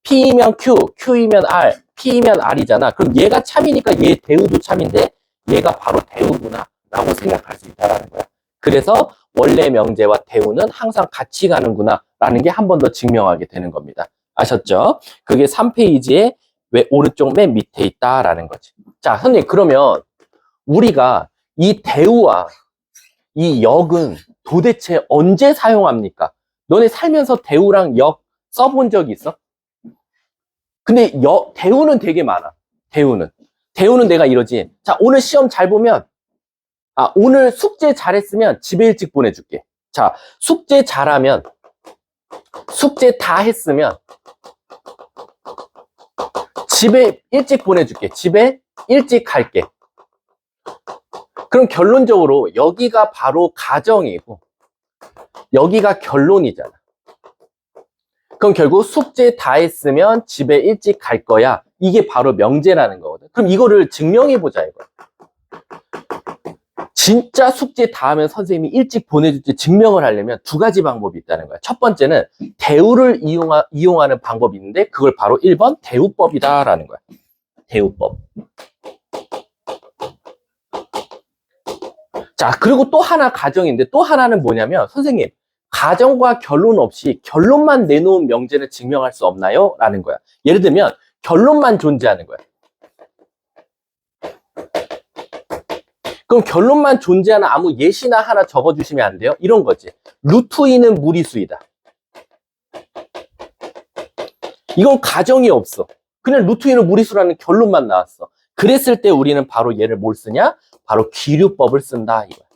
Speaker 1: P이면 Q, Q이면 R, P이면 R이잖아. 그럼 얘가 참이니까 얘 대우도 참인데 얘가 바로 대우구나 라고 생각할 수 있다라는 거야. 그래서 원래 명제와 대우는 항상 같이 가는구나 라는 게 한 번 더 증명하게 되는 겁니다. 아셨죠? 그게 3페이지에 왜 오른쪽 맨 밑에 있다라는 거지. 자, 선생님, 그러면 우리가 이 대우와 이 역은 도대체 언제 사용합니까? 너네 살면서 대우랑 역 써본 적 있어? 근데 대우는 되게 많아. 대우는 내가 이러지. 자, 오늘 시험 잘 보면, 오늘 숙제 잘했으면 집에 일찍 보내줄게. 자, 숙제 잘하면, 숙제 다 했으면 집에 일찍 보내줄게. 집에 일찍 갈게. 그럼 결론적으로 여기가 바로 가정이고 여기가 결론이잖아. 그럼 결국 숙제 다 했으면 집에 일찍 갈 거야. 이게 바로 명제라는 거거든. 그럼 이거를 증명해보자 이거야. 진짜 숙제 다 하면 선생님이 일찍 보내줄지 증명을 하려면 두 가지 방법이 있다는 거야. 첫 번째는 대우를 이용하는 방법이 있는데 그걸 바로 1번 대우법이다라는 거야. 대우법. 자, 그리고 또 하나 가정인데 또 하나는 뭐냐면 선생님, 가정과 결론 없이 결론만 내놓은 명제를 증명할 수 없나요? 라는 거야. 예를 들면 결론만 존재하는 거야. 그럼 결론만 존재하는 아무 예시나 하나 적어주시면 안 돼요? 이런 거지. 루트 2는 무리수이다. 이건 가정이 없어. 그냥 루트 2는 무리수라는 결론만 나왔어. 그랬을 때 우리는 바로 얘를 뭘 쓰냐? 바로 기류법을 쓴다 이거야.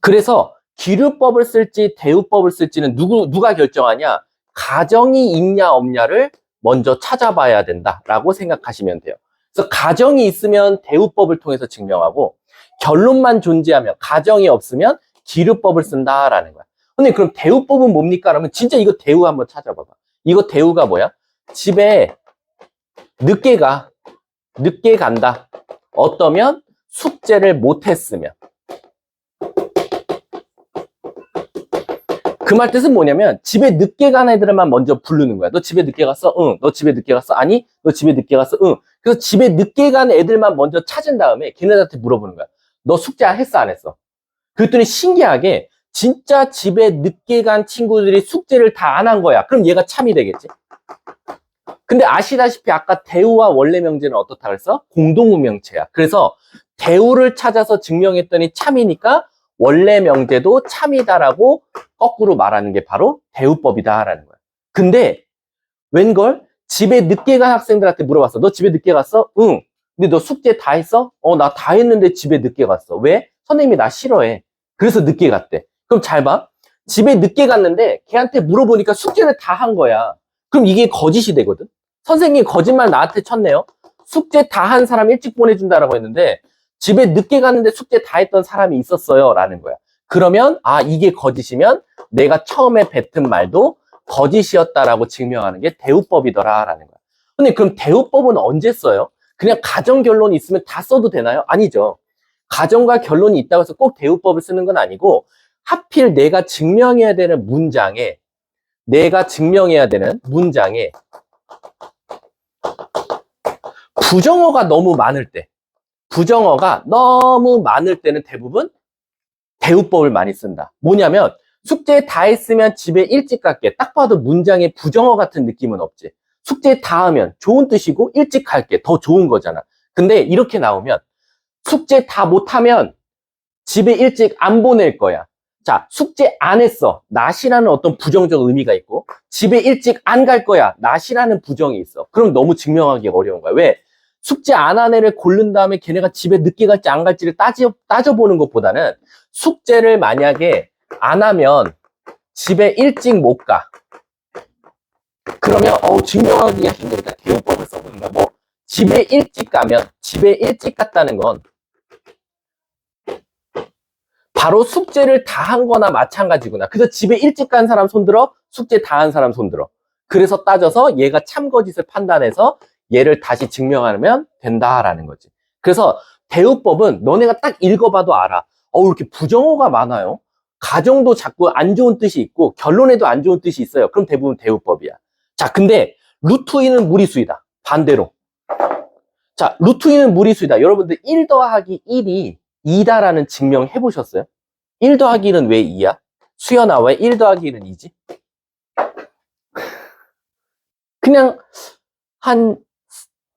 Speaker 1: 그래서 기류법을 쓸지 대우법을 쓸지는 누가 결정하냐? 가정이 있냐 없냐를 먼저 찾아봐야 된다라고 생각하시면 돼요. 그래서 가정이 있으면 대우법을 통해서 증명하고 결론만 존재하면 가정이 없으면 기류법을 쓴다라는 거야. 근데 그럼 대우법은 뭡니까? 그러면 진짜 이거 대우 한번 찾아봐봐. 이거 대우가 뭐야? 집에 늦게 간다. 어떠면? 숙제를 못했으면. 그 말 뜻은 뭐냐면 집에 늦게 간 애들만 먼저 부르는 거야. 너 집에 늦게 갔어? 응. 너 집에 늦게 갔어? 아니. 너 집에 늦게 갔어? 응. 그래서 집에 늦게 간 애들만 먼저 찾은 다음에 걔네들한테 물어보는 거야. 너 숙제 했어? 안 했어? 그랬더니 신기하게 진짜 집에 늦게 간 친구들이 숙제를 다 안 한 거야. 그럼 얘가 참이 되겠지. 근데 아시다시피 아까 대우와 원래 명제는 어떻다 그랬어? 공동우명체야. 그래서 대우를 찾아서 증명했더니 참이니까 원래 명제도 참이다라고 거꾸로 말하는 게 바로 대우법이다라는 거야. 근데 웬걸? 집에 늦게 간 학생들한테 물어봤어. 너 집에 늦게 갔어? 응. 근데 너 숙제 다 했어? 나 다 했는데 집에 늦게 갔어. 왜? 선생님이 나 싫어해. 그래서 늦게 갔대. 그럼 잘 봐. 집에 늦게 갔는데 걔한테 물어보니까 숙제를 다 한 거야. 그럼 이게 거짓이 되거든. 선생님이 거짓말 나한테 쳤네요. 숙제 다 한 사람 일찍 보내준다라고 했는데 집에 늦게 갔는데 숙제 다 했던 사람이 있었어요 라는 거야. 그러면 이게 거짓이면 내가 처음에 뱉은 말도 거짓이었다라고 증명하는 게 대우법이더라 라는 거야. 근데 그럼 대우법은 언제 써요? 그냥 가정 결론이 있으면 다 써도 되나요? 아니죠. 가정과 결론이 있다고 해서 꼭 대우법을 쓰는 건 아니고 하필 내가 증명해야 되는 문장에 부정어가 너무 많을 때는 대부분 대우법을 많이 쓴다. 뭐냐면 숙제 다 했으면 집에 일찍 갈게. 딱 봐도 문장에 부정어 같은 느낌은 없지. 숙제 다 하면 좋은 뜻이고 일찍 갈게. 더 좋은 거잖아. 근데 이렇게 나오면 숙제 다 못하면 집에 일찍 안 보낼 거야. 자, 숙제 안 했어. 낫이라는 어떤 부정적 의미가 있고 집에 일찍 안 갈 거야. 낫이라는 부정이 있어. 그럼 너무 증명하기 어려운 거야. 왜? 숙제 안 한 애를 고른 다음에 걔네가 집에 늦게 갈지 안 갈지를 따져보는 것보다는 숙제를 만약에 안 하면 집에 일찍 못 가. 그러면 증명하기가 힘드니까 대우법을 써보는 거야. 집에 일찍 갔다는 건 바로 숙제를 다 한 거나 마찬가지구나. 그래서 집에 일찍 간 사람 손들어, 숙제 다 한 사람 손들어. 그래서 따져서 얘가 참거짓을 판단해서 얘를 다시 증명하면 된다라는 거지. 그래서 대우법은 너네가 딱 읽어봐도 알아. 이렇게 부정어가 많아요. 가정도 자꾸 안 좋은 뜻이 있고 결론에도 안 좋은 뜻이 있어요. 그럼 대부분 대우법이야. 자, 근데 루트 2는 무리수이다. 반대로. 자, 루트 2는 무리수이다. 여러분들 1 더하기 1이 2다라는 증명 해보셨어요? 1 더하기 1은 왜 2야? 수연아, 왜 1 더하기 1은 2지? 그냥 한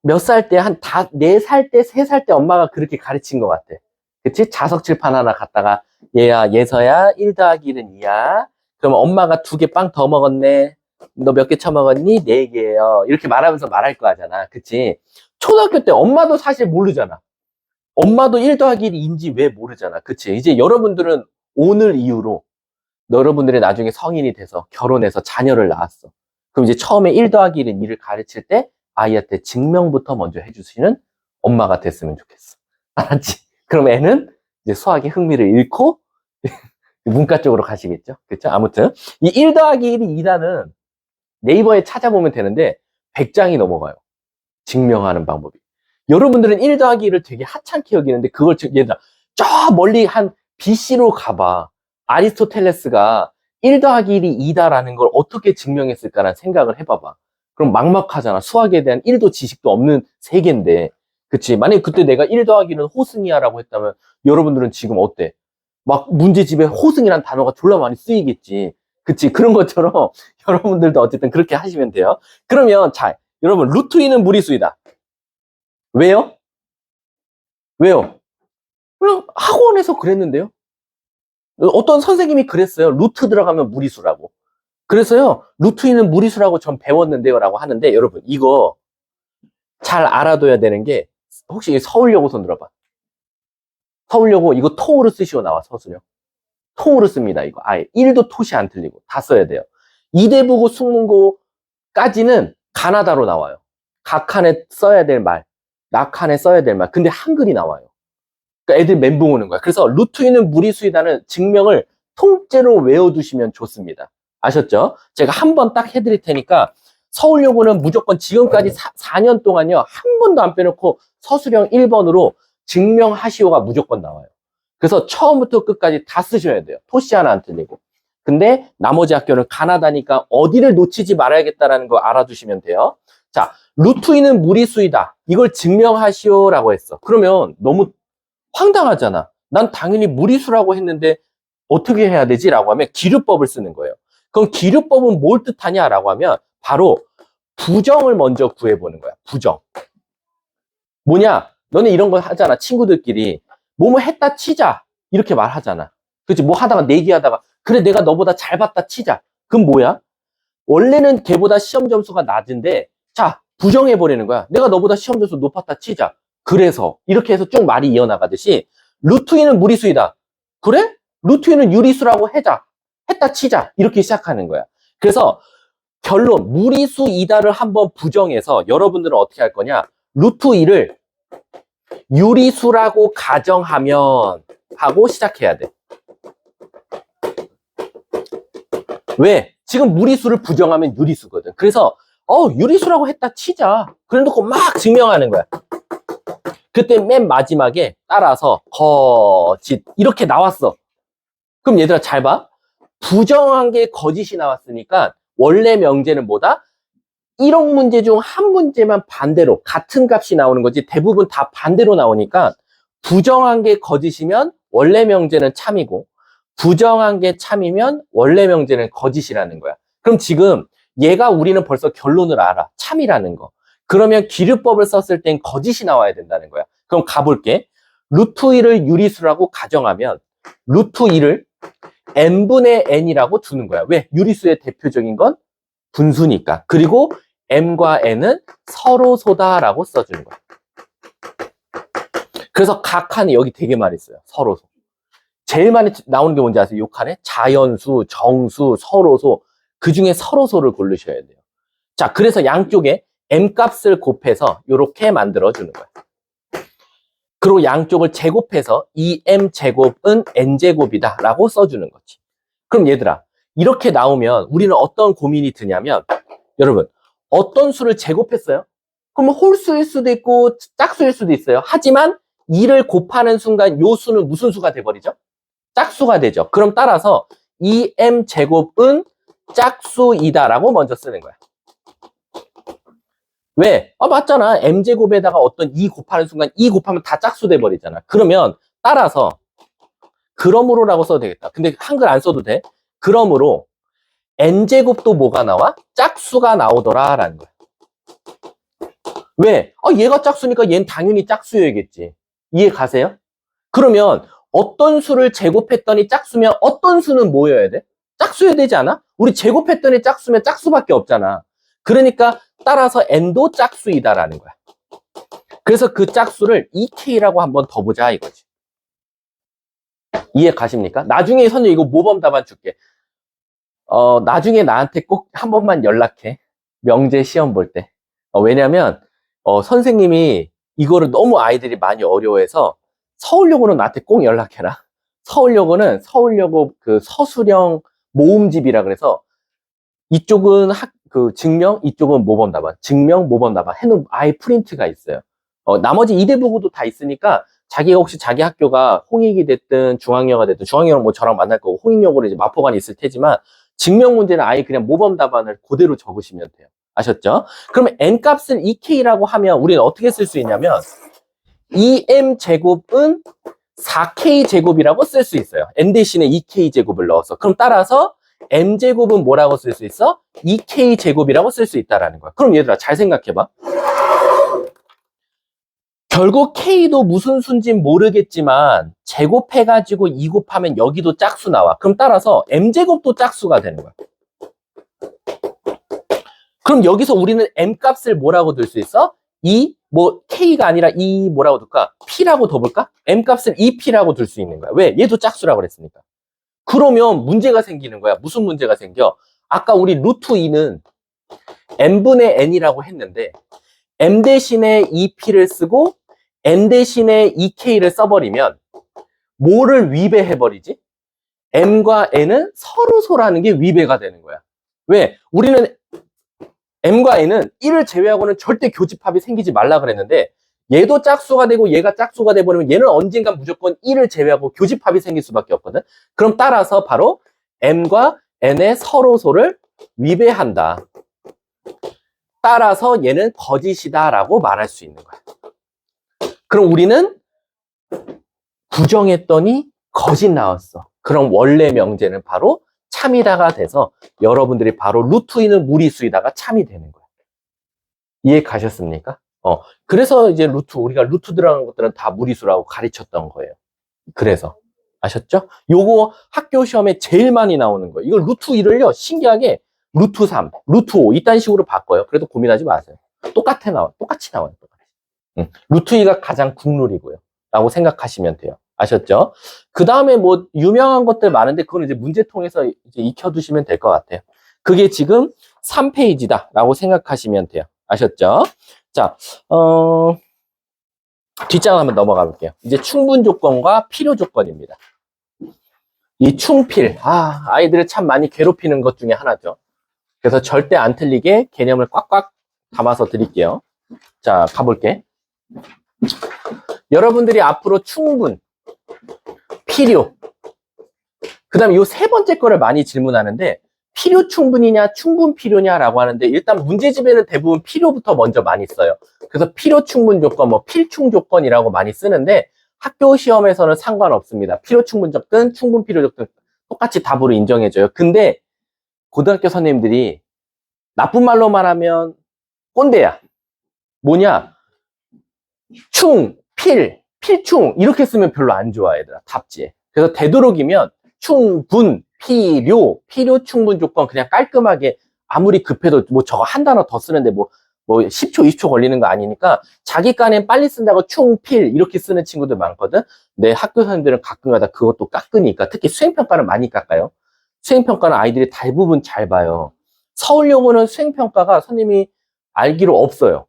Speaker 1: 몇 살 때, 한 4살 때, 3살 때 엄마가 그렇게 가르친 것 같아. 그치? 자석칠판 하나 갖다가 예서야 1 더하기 1은 2야. 그러면 엄마가 2개 빵 더 먹었네. 너 몇 개 처먹었니? 4개예요. 이렇게 말하면서 말할 거 하잖아. 그치? 초등학교 때 엄마도 사실 모르잖아. 엄마도 1 더하기 1인지 왜 모르잖아. 그치? 이제 여러분들은 오늘 이후로 여러분들이 나중에 성인이 돼서 결혼해서 자녀를 낳았어. 그럼 이제 처음에 1 더하기 1은 2를 가르칠 때 아이한테 증명부터 먼저 해주시는 엄마가 됐으면 좋겠어. 알았지? 그럼 애는 이제 수학의 흥미를 잃고 문과 쪽으로 가시겠죠? 그쵸? 아무튼 이 1 더하기 1이 2다는 네이버에 찾아보면 되는데 100장이 넘어가요. 증명하는 방법이. 여러분들은 1 더하기 1을 되게 하찮게 여기는데 그걸 얘들아 저 멀리 한 BC로 가봐. 아리스토텔레스가 1 더하기 1이 2다라는 걸 어떻게 증명했을까라는 생각을 해봐봐. 그럼 막막하잖아. 수학에 대한 1도 지식도 없는 세계인데. 그치? 만약에 그때 내가 1 더하기는 호승이야라고 했다면 여러분들은 지금 어때? 막 문제집에 호승이란 단어가 졸라 많이 쓰이겠지. 그치? 그런 것처럼 여러분들도 어쨌든 그렇게 하시면 돼요. 그러면 자, 여러분 루트 2는 무리수이다. 왜요? 왜요? 그냥 학원에서 그랬는데요. 어떤 선생님이 그랬어요. 루트 들어가면 무리수라고. 그래서요, 루트 2는 무리수라고 전 배웠는데요. 라고 하는데, 여러분, 이거 잘 알아둬야 되는 게, 혹시 서울여고 손 들어봐. 서울여고 이거 통으로 쓰시고 나와, 서술형. 통으로 씁니다, 이거. 아예 1도 토시 안 틀리고 다 써야 돼요. 이대부고 숙문고까지는 가나다로 나와요. 각 칸에 써야 될 말, 락 칸에 써야 될 말. 근데 한글이 나와요. 그러니까 애들 멘붕 오는 거야. 그래서 루트 2는 무리수이다는 증명을 통째로 외워두시면 좋습니다. 아셨죠? 제가 한 번 딱 해드릴 테니까 서울여고는 무조건 지금까지 4년 동안요. 한 번도 안 빼놓고 서술형 1번으로 증명하시오가 무조건 나와요. 그래서 처음부터 끝까지 다 쓰셔야 돼요. 토시 하나 안 틀리고. 근데 나머지 학교는 가나다니까 어디를 놓치지 말아야겠다라는 거 알아두시면 돼요. 자, 루트 2는 무리수이다. 이걸 증명하시오라고 했어. 그러면 너무 황당하잖아. 난 당연히 무리수라고 했는데 어떻게 해야 되지? 라고 하면 기류법을 쓰는 거예요. 그럼 기류법은 뭘 뜻하냐라고 하면 바로 부정을 먼저 구해보는 거야. 부정. 뭐냐? 너네 이런 거 하잖아. 친구들끼리. 뭐뭐 했다 치자. 이렇게 말하잖아. 그치? 뭐 하다가 내기하다가 그래 내가 너보다 잘 봤다 치자. 그럼 뭐야? 원래는 걔보다 시험 점수가 낮은데 자 부정해버리는 거야. 내가 너보다 시험 점수 높았다 치자. 그래서 이렇게 해서 쭉 말이 이어나가듯이 루트 2는 무리수이다. 그래? 루트 2는 유리수라고 했다 치자. 이렇게 시작하는 거야. 그래서 결론 무리수이다를 한번 부정해서 여러분들은 어떻게 할 거냐? 루트 2를 유리수라고 가정하면 하고 시작해야 돼. 왜? 지금 무리수를 부정하면 유리수거든. 그래서 유리수라고 했다 치자. 그래 놓고 막 증명하는 거야. 그때 맨 마지막에 따라서 거짓 이렇게 나왔어. 그럼 얘들아 잘 봐. 부정한 게 거짓이 나왔으니까 원래 명제는 뭐다? 1억 문제 중 한 문제만 반대로 같은 값이 나오는 거지 대부분 다 반대로 나오니까 부정한 게 거짓이면 원래 명제는 참이고 부정한 게 참이면 원래 명제는 거짓이라는 거야. 그럼 지금 얘가 우리는 벌써 결론을 알아. 참이라는 거. 그러면 기류법을 썼을 땐 거짓이 나와야 된다는 거야. 그럼 가볼게. 루트 2를 유리수라고 가정하면 루트 2를 n분의 n이라고 두는 거야. 왜? 유리수의 대표적인 건 분수니까. 그리고 m과 n은 서로소다라고 써주는 거야. 그래서 각 칸에 여기 되게 많이 써요. 서로소. 제일 많이 나오는 게 뭔지 아세요? 요 칸에 자연수, 정수, 서로소. 그 중에 서로소를 고르셔야 돼요. 자, 그래서 양쪽에 m 값을 곱해서 이렇게 만들어주는 거야. 그리고 양쪽을 제곱해서 이 m 제곱은 n 제곱이다 라고 써주는 거지. 그럼 얘들아, 이렇게 나오면 우리는 어떤 고민이 드냐면 여러분, 어떤 수를 제곱했어요? 그러면 홀수일 수도 있고 짝수일 수도 있어요. 하지만 2를 곱하는 순간 요 수는 무슨 수가 돼버리죠? 짝수가 되죠. 그럼 따라서 이 m 제곱은 짝수이다라고 먼저 쓰는 거야. 왜? 맞잖아. m제곱에다가 어떤 2 곱하는 순간 2 곱하면 다 짝수 돼버리잖아. 그러면 따라서 그러므로라고 써도 되겠다. 근데 한글 안 써도 돼. 그러므로 n제곱도 뭐가 나와? 짝수가 나오더라라는 거야. 왜? 얘가 짝수니까 얘는 당연히 짝수여야겠지. 이해 가세요? 그러면 어떤 수를 제곱했더니 짝수면 어떤 수는 뭐여야 돼? 짝수여야 되지 않아? 우리 제곱했더니 짝수면 짝수밖에 없잖아. 그러니까 따라서 n도 짝수이다라는 거야. 그래서 그 짝수를 2k라고 한번 더 보자 이거지. 이해 가십니까? 나중에 선생님 이거 모범 답안 줄게. 나중에 나한테 꼭 한 번만 연락해. 명제 시험 볼 때. 왜냐면 선생님이 이거를 너무 아이들이 많이 어려워해서 서울여고는 나한테 꼭 연락해라. 서울여고는 서울여고 그 서술형 모음집이라 그래서 이쪽은 증명, 이쪽은 모범 답안, 증명, 모범 답안 해놓은 아예 프린트가 있어요. 나머지 이대부고도 다 있으니까 자기가 혹시 자기 학교가 홍익이 됐든 중앙여가 됐든 중앙여는 뭐 저랑 만날 거고 홍익여고는 이제 마포관이 있을 테지만 증명 문제는 아예 그냥 모범 답안을 그대로 적으시면 돼요. 아셨죠? 그러면 n 값을 2k라고 하면 우리는 어떻게 쓸 수 있냐면 2m 제곱은 4k 제곱이라고 쓸 수 있어요. n 대신에 2k 제곱을 넣어서. 그럼 따라서 m 제곱은 뭐라고 쓸 수 있어? 2k 제곱이라고 쓸 수 있다라는 거야. 그럼 얘들아 잘 생각해봐. 결국 k도 무슨 수인진 모르겠지만 제곱해가지고 2 곱하면 여기도 짝수 나와. 그럼 따라서 m제곱도 짝수가 되는 거야. 그럼 여기서 우리는 m 값을 뭐라고 둘 수 있어? k가 아니라 뭐라고 둘까? p라고 둬볼까? m 값을 2p라고 둘 수 있는 거야. 왜? 얘도 짝수라고 그랬으니까. 그러면 문제가 생기는 거야. 무슨 문제가 생겨? 아까 우리 루트 2는 m분의 n이라고 했는데 m 대신에 2p를 쓰고 n 대신에 2k를 써버리면 뭐를 위배해버리지? m과 n은 서로소라는 게 위배가 되는 거야. 왜? 우리는 m과 n은 1을 제외하고는 절대 교집합이 생기지 말라 그랬는데 얘도 짝수가 되고 얘가 짝수가 돼버리면 얘는 언젠가 무조건 1을 제외하고 교집합이 생길 수밖에 없거든. 그럼 따라서 바로 m과 n의 서로소를 위배한다. 따라서 얘는 거짓이다 라고 말할 수 있는 거야. 그럼 우리는 부정했더니 거짓 나왔어. 그럼 원래 명제는 바로 참이다가 돼서 여러분들이 바로 루트 2는 무리수이다가 참이 되는 거야. 이해 가셨습니까? 그래서 이제 우리가 루트 들어가는 것들은 다 무리수라고 가르쳤던 거예요. 그래서 아셨죠? 요거 학교 시험에 제일 많이 나오는 거예요. 이걸 루트 2를요 신기하게 루트 3, 루트 5 이딴 식으로 바꿔요. 그래도 고민하지 마세요. 똑같이 나와요. 루트 2가 가장 국룰이고요. 라고 생각하시면 돼요. 아셨죠? 그 다음에 뭐 유명한 것들 많은데 그건 이제 문제통에서 이제 익혀두시면 될 것 같아요. 그게 지금 3페이지다 라고 생각하시면 돼요. 아셨죠? 자, 뒷장 한번 넘어가 볼게요. 이제 충분 조건과 필요 조건입니다. 이 충필, 아이들을 참 많이 괴롭히는 것 중에 하나죠. 그래서 절대 안 틀리게 개념을 꽉꽉 담아서 드릴게요. 자, 가볼게. 여러분들이 앞으로 충분, 필요, 그 다음에 이 세 번째 거를 많이 질문하는데 필요 충분이냐 충분 필요냐라고 하는데 일단 문제집에는 대부분 필요부터 먼저 많이 써요. 그래서 필요 충분 조건, 뭐 필충 조건이라고 많이 쓰는데 학교 시험에서는 상관없습니다. 필요 충분 조건, 충분 필요 조건 똑같이 답으로 인정해줘요. 근데 고등학교 선생님들이 나쁜 말로 말하면 꼰대야. 뭐냐? 필충 이렇게 쓰면 별로 안 좋아 얘들아. 답지에. 그래서 되도록이면 충분, 필요 충분 조건 그냥 깔끔하게 아무리 급해도 뭐 저거 한 단어 더 쓰는데 뭐 10초, 20초 걸리는 거 아니니까 자기 깐엔 빨리 쓴다고 충필 이렇게 쓰는 친구들 많거든. 내 학교 선생님들은 가끔가다 그것도 깎으니까 특히 수행평가는 많이 깎아요. 수행평가는 아이들이 대부분 잘 봐요. 서울여고는 수행평가가 선생님이 알기로 없어요.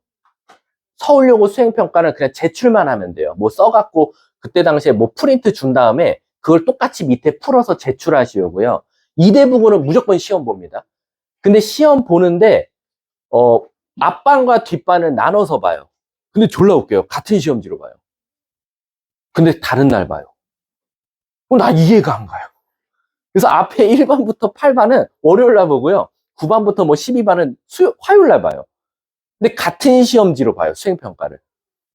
Speaker 1: 서울여고 수행평가는 그냥 제출만 하면 돼요. 뭐 써갖고 그때 당시에 뭐 프린트 준 다음에 그걸 똑같이 밑에 풀어서 제출하시고요. 이대부분은 무조건 시험 봅니다. 근데 시험 보는데 앞반과 뒷반을 나눠서 봐요. 근데 졸라 웃겨요. 같은 시험지로 봐요. 근데 다른 날 봐요. 나 이해가 안 가요. 그래서 앞에 1반부터 8반은 월요일 날 보고요. 9반부터 뭐 12반은 화요일 날 봐요. 근데 같은 시험지로 봐요. 수행평가를.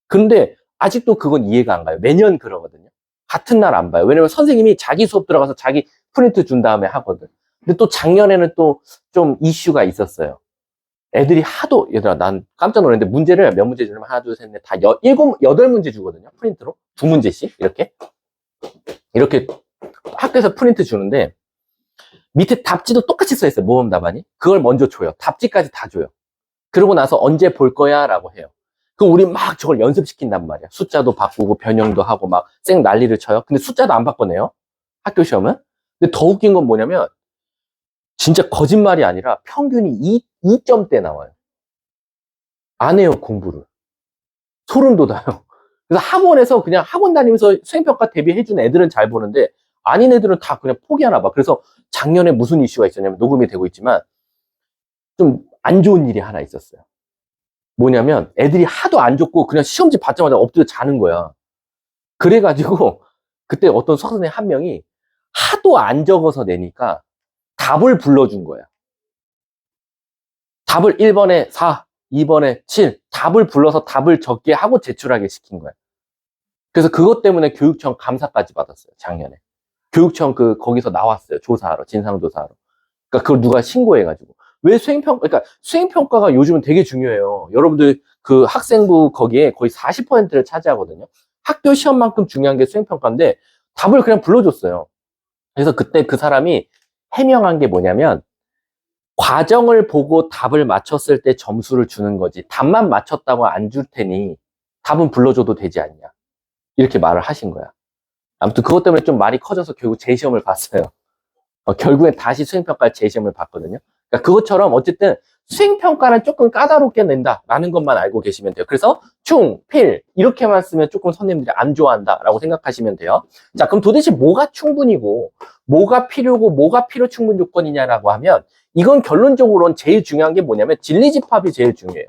Speaker 1: 근데 아직도 그건 이해가 안 가요. 매년 그러거든요. 같은 날 안 봐요. 왜냐면 선생님이 자기 수업 들어가서 자기 프린트 준 다음에 하거든. 근데 또 작년에는 또 좀 이슈가 있었어요. 애들이 하도, 얘들아, 난 깜짝 놀랐는데 문제를 몇 문제 주냐면 하나, 둘, 셋, 넷, 다 8문제 주거든요. 프린트로. 2문제씩. 이렇게 학교에서 프린트 주는데 밑에 답지도 똑같이 써 있어요. 모범 답안이. 그걸 먼저 줘요. 답지까지 다 줘요. 그러고 나서 언제 볼 거야? 라고 해요. 그럼 우리 막 저걸 연습시킨단 말이야. 숫자도 바꾸고 변형도 하고 막 쌩 난리를 쳐요. 근데 숫자도 안 바꿔내요. 학교 시험은. 근데 더 웃긴 건 뭐냐면 진짜 거짓말이 아니라 평균이 2점대 나와요. 안 해요, 공부를. 소름 돋아요. 그래서 학원에서 그냥 학원 다니면서 수행평가 대비해준 애들은 잘 보는데 아닌 애들은 다 그냥 포기하나 봐. 그래서 작년에 무슨 이슈가 있었냐면 녹음이 되고 있지만 좀 안 좋은 일이 하나 있었어요. 뭐냐면 애들이 하도 안 좋고 그냥 시험지 받자마자 엎드려 자는 거야. 그래가지고 그때 어떤 선생님 한 명이 하도 안 적어서 내니까 답을 불러준 거야. 답을 1번에 4, 2번에 7 답을 불러서 답을 적게 하고 제출하게 시킨 거야. 그래서 그것 때문에 교육청 감사까지 받았어요, 작년에. 교육청 거기서 나왔어요, 조사하러, 진상조사하러. 그러니까 그걸 누가 신고해가지고. 왜 그러니까 수행평가가 요즘은 되게 중요해요. 여러분들 그 학생부 거기에 거의 40%를 차지하거든요. 학교 시험만큼 중요한 게 수행평가인데 답을 그냥 불러줬어요. 그래서 그때 그 사람이 해명한 게 뭐냐면 과정을 보고 답을 맞췄을 때 점수를 주는 거지 답만 맞췄다고 안 줄 테니 답은 불러줘도 되지 않냐. 이렇게 말을 하신 거야. 아무튼 그것 때문에 좀 말이 커져서 결국 재시험을 봤어요. 결국엔 다시 수행평가를 재시험을 봤거든요. 그러니까 그것처럼 어쨌든 수행평가는 조금 까다롭게 낸다라는 것만 알고 계시면 돼요. 그래서 충, 필 이렇게만 쓰면 조금 선생님들이 안 좋아한다라고 생각하시면 돼요. 자, 그럼 도대체 뭐가 충분이고 뭐가 필요고 뭐가 필요 충분 조건이냐라고 하면 이건 결론적으로는 제일 중요한 게 뭐냐면 진리집합이 제일 중요해요.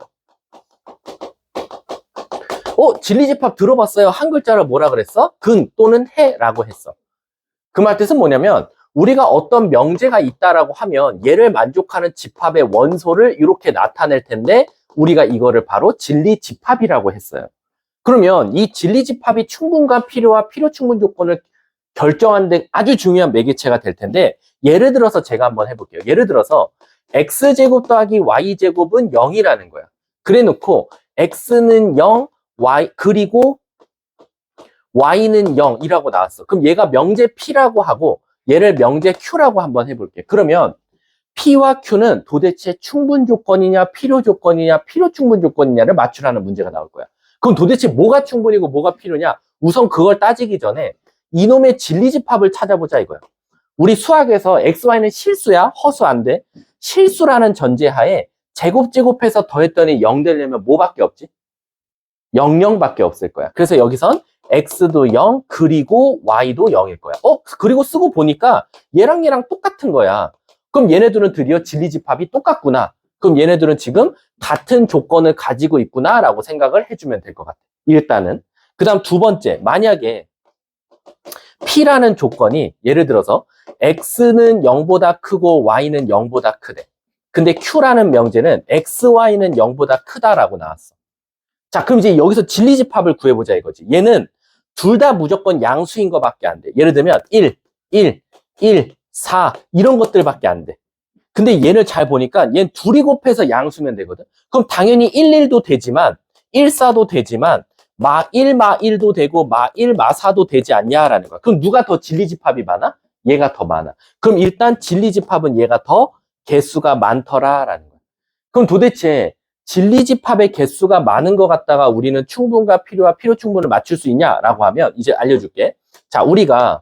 Speaker 1: 진리집합 들어봤어요? 한 글자로 뭐라 그랬어? 근 또는 해라고 했어. 그 말 뜻은 뭐냐면 우리가 어떤 명제가 있다라고 하면 얘를 만족하는 집합의 원소를 이렇게 나타낼 텐데 우리가 이거를 바로 진리집합이라고 했어요. 그러면 이 진리집합이 충분과 필요와 필요 충분 조건을 결정하는 데 아주 중요한 매개체가 될 텐데 예를 들어서 제가 한번 해볼게요. 예를 들어서 x제곱 더하기 y제곱은 0이라는 거야. 그래 놓고 x는 0, y 그리고 y는 0이라고 나왔어. 그럼 얘가 명제 p라고 하고 얘를 명제 q라고 한번 해볼게. 그러면 p와 q는 도대체 충분 조건이냐 필요 조건이냐 필요 충분 조건이냐를 맞추라는 문제가 나올 거야. 그럼 도대체 뭐가 충분이고 뭐가 필요냐? 우선 그걸 따지기 전에 이놈의 진리집합을 찾아보자 이거야. 우리 수학에서 xy는 실수야? 허수 안 돼? 실수라는 전제하에 제곱해서 더했더니 0 되려면 뭐밖에 없지? 00밖에 없을 거야. 그래서 여기선 x도 0 그리고 y도 0일 거야. 그리고 쓰고 보니까 얘랑 똑같은 거야. 그럼 얘네들은 드디어 진리집합이 똑같구나. 그럼 얘네들은 지금 같은 조건을 가지고 있구나 라고 생각을 해주면 될 것 같아. 일단은. 그 다음 두 번째, 만약에 P라는 조건이 예를 들어서 X는 0보다 크고 Y는 0보다 크대. 근데 Q라는 명제는 XY는 0보다 크다라고 나왔어. 자, 그럼 이제 여기서 진리집합을 구해보자 이거지. 얘는 둘 다 무조건 양수인 것밖에 안 돼. 예를 들면 1, 4 이런 것들밖에 안 돼. 근데 얘를 잘 보니까 얘는 둘이 곱해서 양수면 되거든. 그럼 당연히 1, 1도 되지만 1, 4도 되지만 마 1, 마 1도 되고 마 1, 마 4도 되지 않냐라는 거야. 그럼 누가 더 진리집합이 많아? 얘가 더 많아. 그럼 일단 진리집합은 얘가 더 개수가 많더라라는 거야. 그럼 도대체 진리집합의 개수가 많은 것 같다가 우리는 충분과 필요와 필요 충분을 맞출 수 있냐라고 하면 이제 알려줄게. 자, 우리가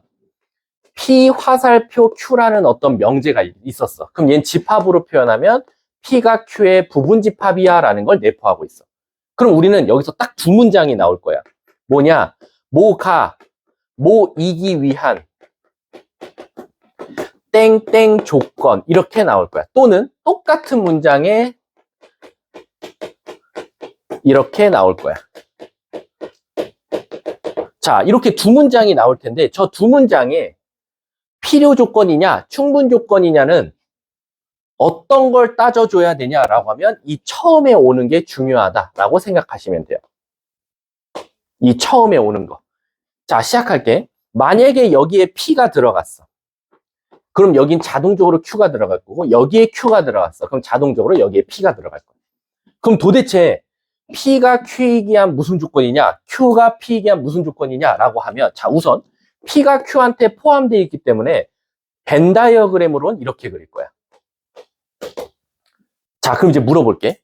Speaker 1: P 화살표 Q라는 어떤 명제가 있었어. 그럼 얘는 집합으로 표현하면 P가 Q의 부분집합이야 라는 걸 내포하고 있어. 그럼 우리는 여기서 딱 두 문장이 나올 거야. 뭐냐? 모이기 위한 땡땡 조건 이렇게 나올 거야. 또는 똑같은 문장에 이렇게 나올 거야. 자, 이렇게 두 문장이 나올 텐데 저 두 문장에 필요 조건이냐 충분 조건이냐는 어떤 걸 따져줘야 되냐라고 하면 이 처음에 오는 게 중요하다라고 생각하시면 돼요. 이 처음에 오는 거. 자, 시작할게. 만약에 여기에 P가 들어갔어. 그럼 여긴 자동적으로 Q가 들어갈 거고 여기에 Q가 들어갔어. 그럼 자동적으로 여기에 P가 들어갈 거야. 그럼 도대체 P가 Q이기 위한 무슨 조건이냐? Q가 P이기 위한 무슨 조건이냐라고 하면 자, 우선 P가 Q한테 포함되어 있기 때문에 벤 다이어그램으로는 이렇게 그릴 거야. 자, 그럼 이제 물어볼게.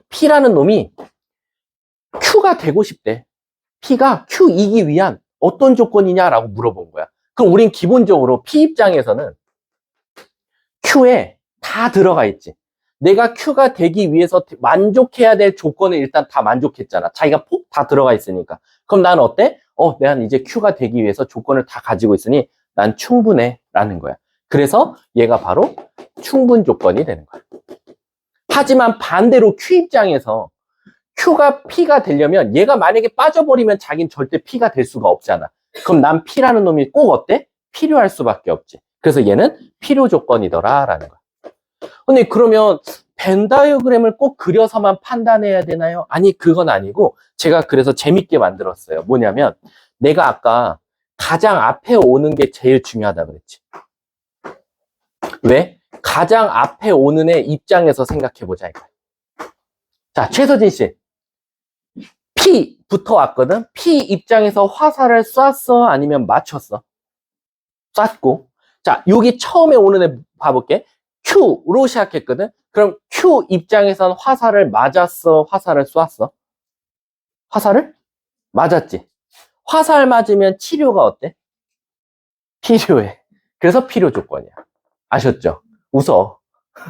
Speaker 1: P라는 놈이 Q가 되고 싶대. P가 Q이기 위한 어떤 조건이냐라고 물어본 거야. 그럼 우린 기본적으로 P 입장에서는 Q에 다 들어가 있지. 내가 Q가 되기 위해서 만족해야 될 조건을 일단 다 만족했잖아. 자기가 폭 다 들어가 있으니까. 그럼 난 어때? 내가 이제 Q가 되기 위해서 조건을 다 가지고 있으니 난 충분해 라는 거야. 그래서 얘가 바로 충분 조건이 되는 거야. 하지만 반대로 Q 입장에서 Q가 P가 되려면 얘가 만약에 빠져버리면 자긴 절대 P가 될 수가 없잖아. 그럼 난 P라는 놈이 꼭 어때? 필요할 수밖에 없지. 그래서 얘는 필요 조건이더라 라는 거야. 근데 그러면 벤 다이어그램을 꼭 그려서만 판단해야 되나요? 아니, 그건 아니고 제가 그래서 재밌게 만들었어요. 뭐냐면 내가 아까 가장 앞에 오는 게 제일 중요하다 그랬지. 왜? 가장 앞에 오는 애 입장에서 생각해보자 이거야. 자, 최서진 씨. P부터 왔거든? P 입장에서 화살을 쐈어? 아니면 맞췄어? 쐈고. 자, 여기 처음에 오는 애 봐볼게. Q로 시작했거든? 그럼 Q 입장에선 화살을 맞았어? 화살을 쐈어? 화살을? 맞았지. 화살 맞으면 치료가 어때? 필요해. 그래서 필요 조건이야. 아셨죠? 웃어.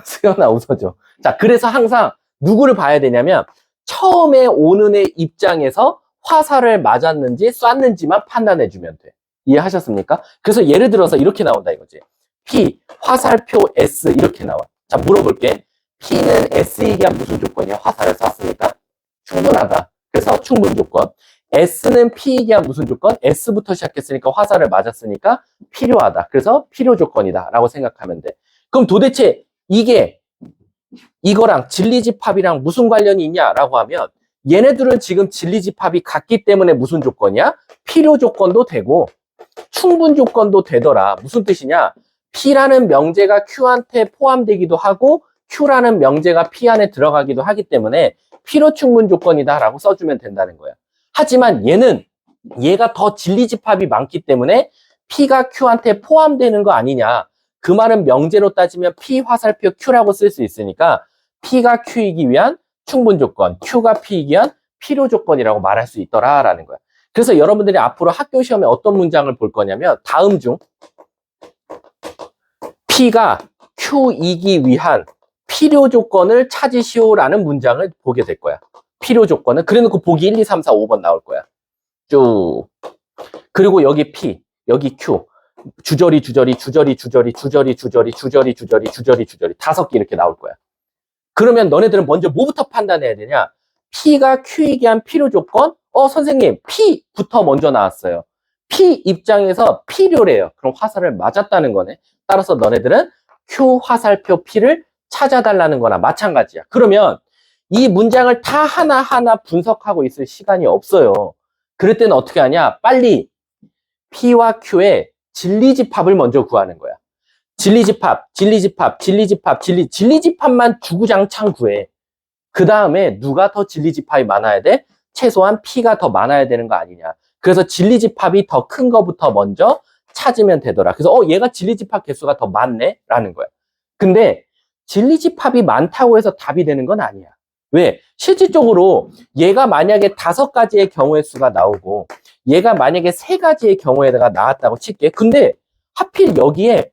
Speaker 1: 수연아 웃어줘. 자, 그래서 항상 누구를 봐야 되냐면 처음에 오는 애 입장에서 화살을 맞았는지 쐈는지만 판단해주면 돼. 이해하셨습니까? 그래서 예를 들어서 이렇게 나온다 이거지. P, 화살표 S 이렇게 나와. 자, 물어볼게. P는 S이기 한 무슨 조건이야? 화살을 쐈으니까? 충분하다. 그래서 충분 조건. S는 P이기 한 무슨 조건? S부터 시작했으니까 화살을 맞았으니까 필요하다. 그래서 필요 조건이다 라고 생각하면 돼. 그럼 도대체 이게 이거랑 진리집합이랑 무슨 관련이 있냐라고 하면 얘네들은 지금 진리집합이 같기 때문에 무슨 조건이야? 필요 조건도 되고 충분 조건도 되더라. 무슨 뜻이냐? P라는 명제가 Q한테 포함되기도 하고 Q라는 명제가 P 안에 들어가기도 하기 때문에 필요 충분 조건이다 라고 써주면 된다는 거야. 하지만 얘가 더 진리집합이 많기 때문에 P가 Q한테 포함되는 거 아니냐. 그 말은 명제로 따지면 P 화살표 Q라고 쓸 수 있으니까 P가 Q이기 위한 충분 조건, Q가 P이기 위한 필요 조건이라고 말할 수 있더라라는 거야. 그래서 여러분들이 앞으로 학교 시험에 어떤 문장을 볼 거냐면 다음 중 P가 Q이기 위한 필요 조건을 찾으시오라는 문장을 보게 될 거야. 필요 조건은 그래놓고 보기 1, 2, 3, 4, 5번 나올 거야. 쭉. 그리고 여기 P, 여기 Q. 주저리 5개 이렇게 나올 거야. 그러면 너네들은 먼저 뭐부터 판단해야 되냐? P가 Q이기 한 필요 조건? 선생님, P부터 먼저 나왔어요. P 입장에서 필요래요. 그럼 화살을 맞았다는 거네. 따라서 너네들은 Q 화살표 P를 찾아달라는 거나 마찬가지야. 그러면 이 문장을 다 하나하나 분석하고 있을 시간이 없어요. 그럴 때는 어떻게 하냐? 빨리 P와 Q의 진리집합을 먼저 구하는 거야. 진리집합만 주구장창 구해. 그 다음에 누가 더 진리집합이 많아야 돼? 최소한 P가 더 많아야 되는 거 아니냐. 그래서 진리집합이 더 큰 거부터 먼저 찾으면 되더라. 그래서 얘가 진리집합 개수가 더 많네? 라는 거야. 근데 진리집합이 많다고 해서 답이 되는 건 아니야. 왜? 실질적으로 얘가 만약에 5가지의 경우의 수가 나오고 얘가 만약에 3가지의 경우에다가 나왔다고 칠게. 근데 하필 여기에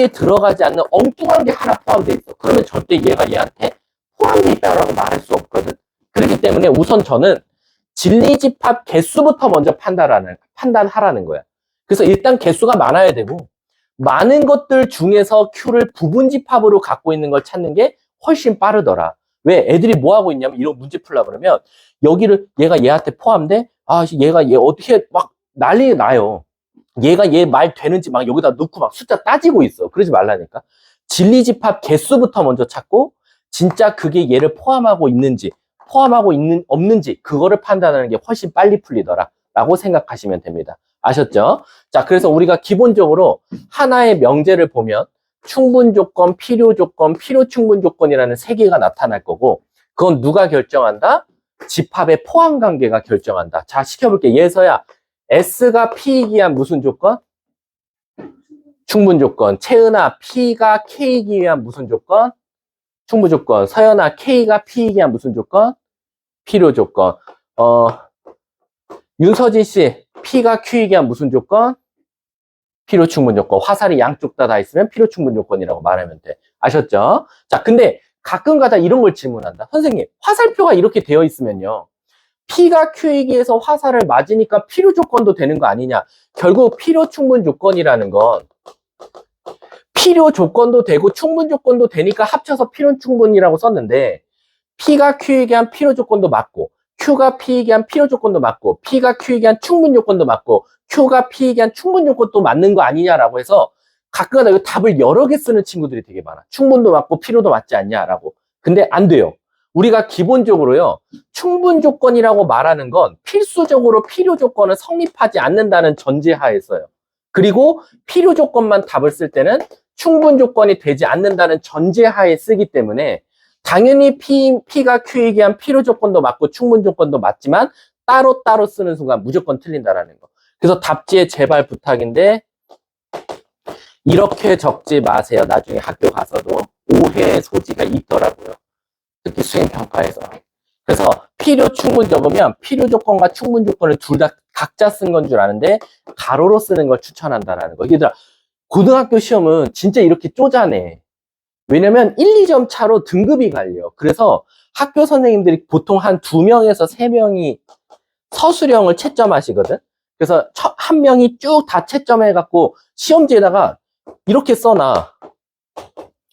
Speaker 1: 들어가지 않는 엉뚱한 게 하나 포함되어 있어. 그러면 절대 얘가 얘한테 포함되어 있다고 말할 수 없거든. 그렇기 때문에 우선 저는 진리집합 개수부터 먼저 판단하라는 거야. 그래서 일단 개수가 많아야 되고 많은 것들 중에서 Q를 부분집합으로 갖고 있는 걸 찾는 게 훨씬 빠르더라. 왜? 애들이 뭐 하고 있냐면 이런 문제 풀려고 그러면 여기를 얘가 얘한테 포함돼? 얘가 얘 어떻게 막 난리 나요. 얘가 얘 말 되는지 막 여기다 넣고 막 숫자 따지고 있어. 그러지 말라니까. 진리집합 개수부터 먼저 찾고 진짜 그게 얘를 포함하고 있는지 없는지 그거를 판단하는 게 훨씬 빨리 풀리더라 라고 생각하시면 됩니다. 아셨죠? 자, 그래서 우리가 기본적으로 하나의 명제를 보면 충분조건, 필요조건, 필요충분조건이라는 3개가 나타날 거고 그건 누가 결정한다? 집합의 포함관계가 결정한다. 자, 시켜볼게. 예서야, S가 P이기 한 무슨 조건? 충분조건. 채은아, P가 K이기 위한 무슨 조건? 충분조건. 서연아, K가 P이기 한 무슨 조건? 필요조건. 윤서진 씨, P가 Q이기 한 무슨 조건? 필요충분조건. 화살이 양쪽 다 있으면 필요충분조건이라고 말하면 돼. 아셨죠? 자, 근데 가끔가다 이런 걸 질문한다. 선생님, 화살표가 이렇게 되어 있으면요. P가 Q이기에서 화살을 맞으니까 필요조건도 되는 거 아니냐. 결국 필요충분조건이라는 건 필요조건도 되고 충분조건도 되니까 합쳐서 필요충분이라고 썼는데 P가 Q이기 한 필요조건도 맞고 Q가 P이기 한 필요조건도 맞고 P가 Q이기 한 충분조건도 맞고 Q가 P이기 한 충분조건도 맞는 거 아니냐라고 해서 가끔가다 답을 여러 개 쓰는 친구들이 되게 많아. 충분도 맞고 필요도 맞지 않냐라고. 근데 안 돼요. 우리가 기본적으로요, 충분 조건이라고 말하는 건 필수적으로 필요 조건은 성립하지 않는다는 전제하에서요. 그리고 필요 조건만 답을 쓸 때는 충분 조건이 되지 않는다는 전제하에 쓰기 때문에 당연히 P가 Q에 의한 필요 조건도 맞고 충분 조건도 맞지만 따로따로 쓰는 순간 무조건 틀린다라는 거. 그래서 답지에 제발 부탁인데 이렇게 적지 마세요. 나중에 학교 가서도 오해의 소지가 있더라고요. 특히 수행평가에서. 그래서 필요 충분 적으면 필요 조건과 충분 조건을 둘 다 각자 쓴 건 줄 아는데 가로로 쓰는 걸 추천한다라는 거. 얘들아, 고등학교 시험은 진짜 이렇게 쪼잔해. 왜냐면 1, 2점 차로 등급이 갈려. 그래서 학교 선생님들이 보통 한 2명에서 3명이 서술형을 채점하시거든. 그래서 한 명이 쭉 다 채점해갖고 시험지에다가 이렇게 써놔.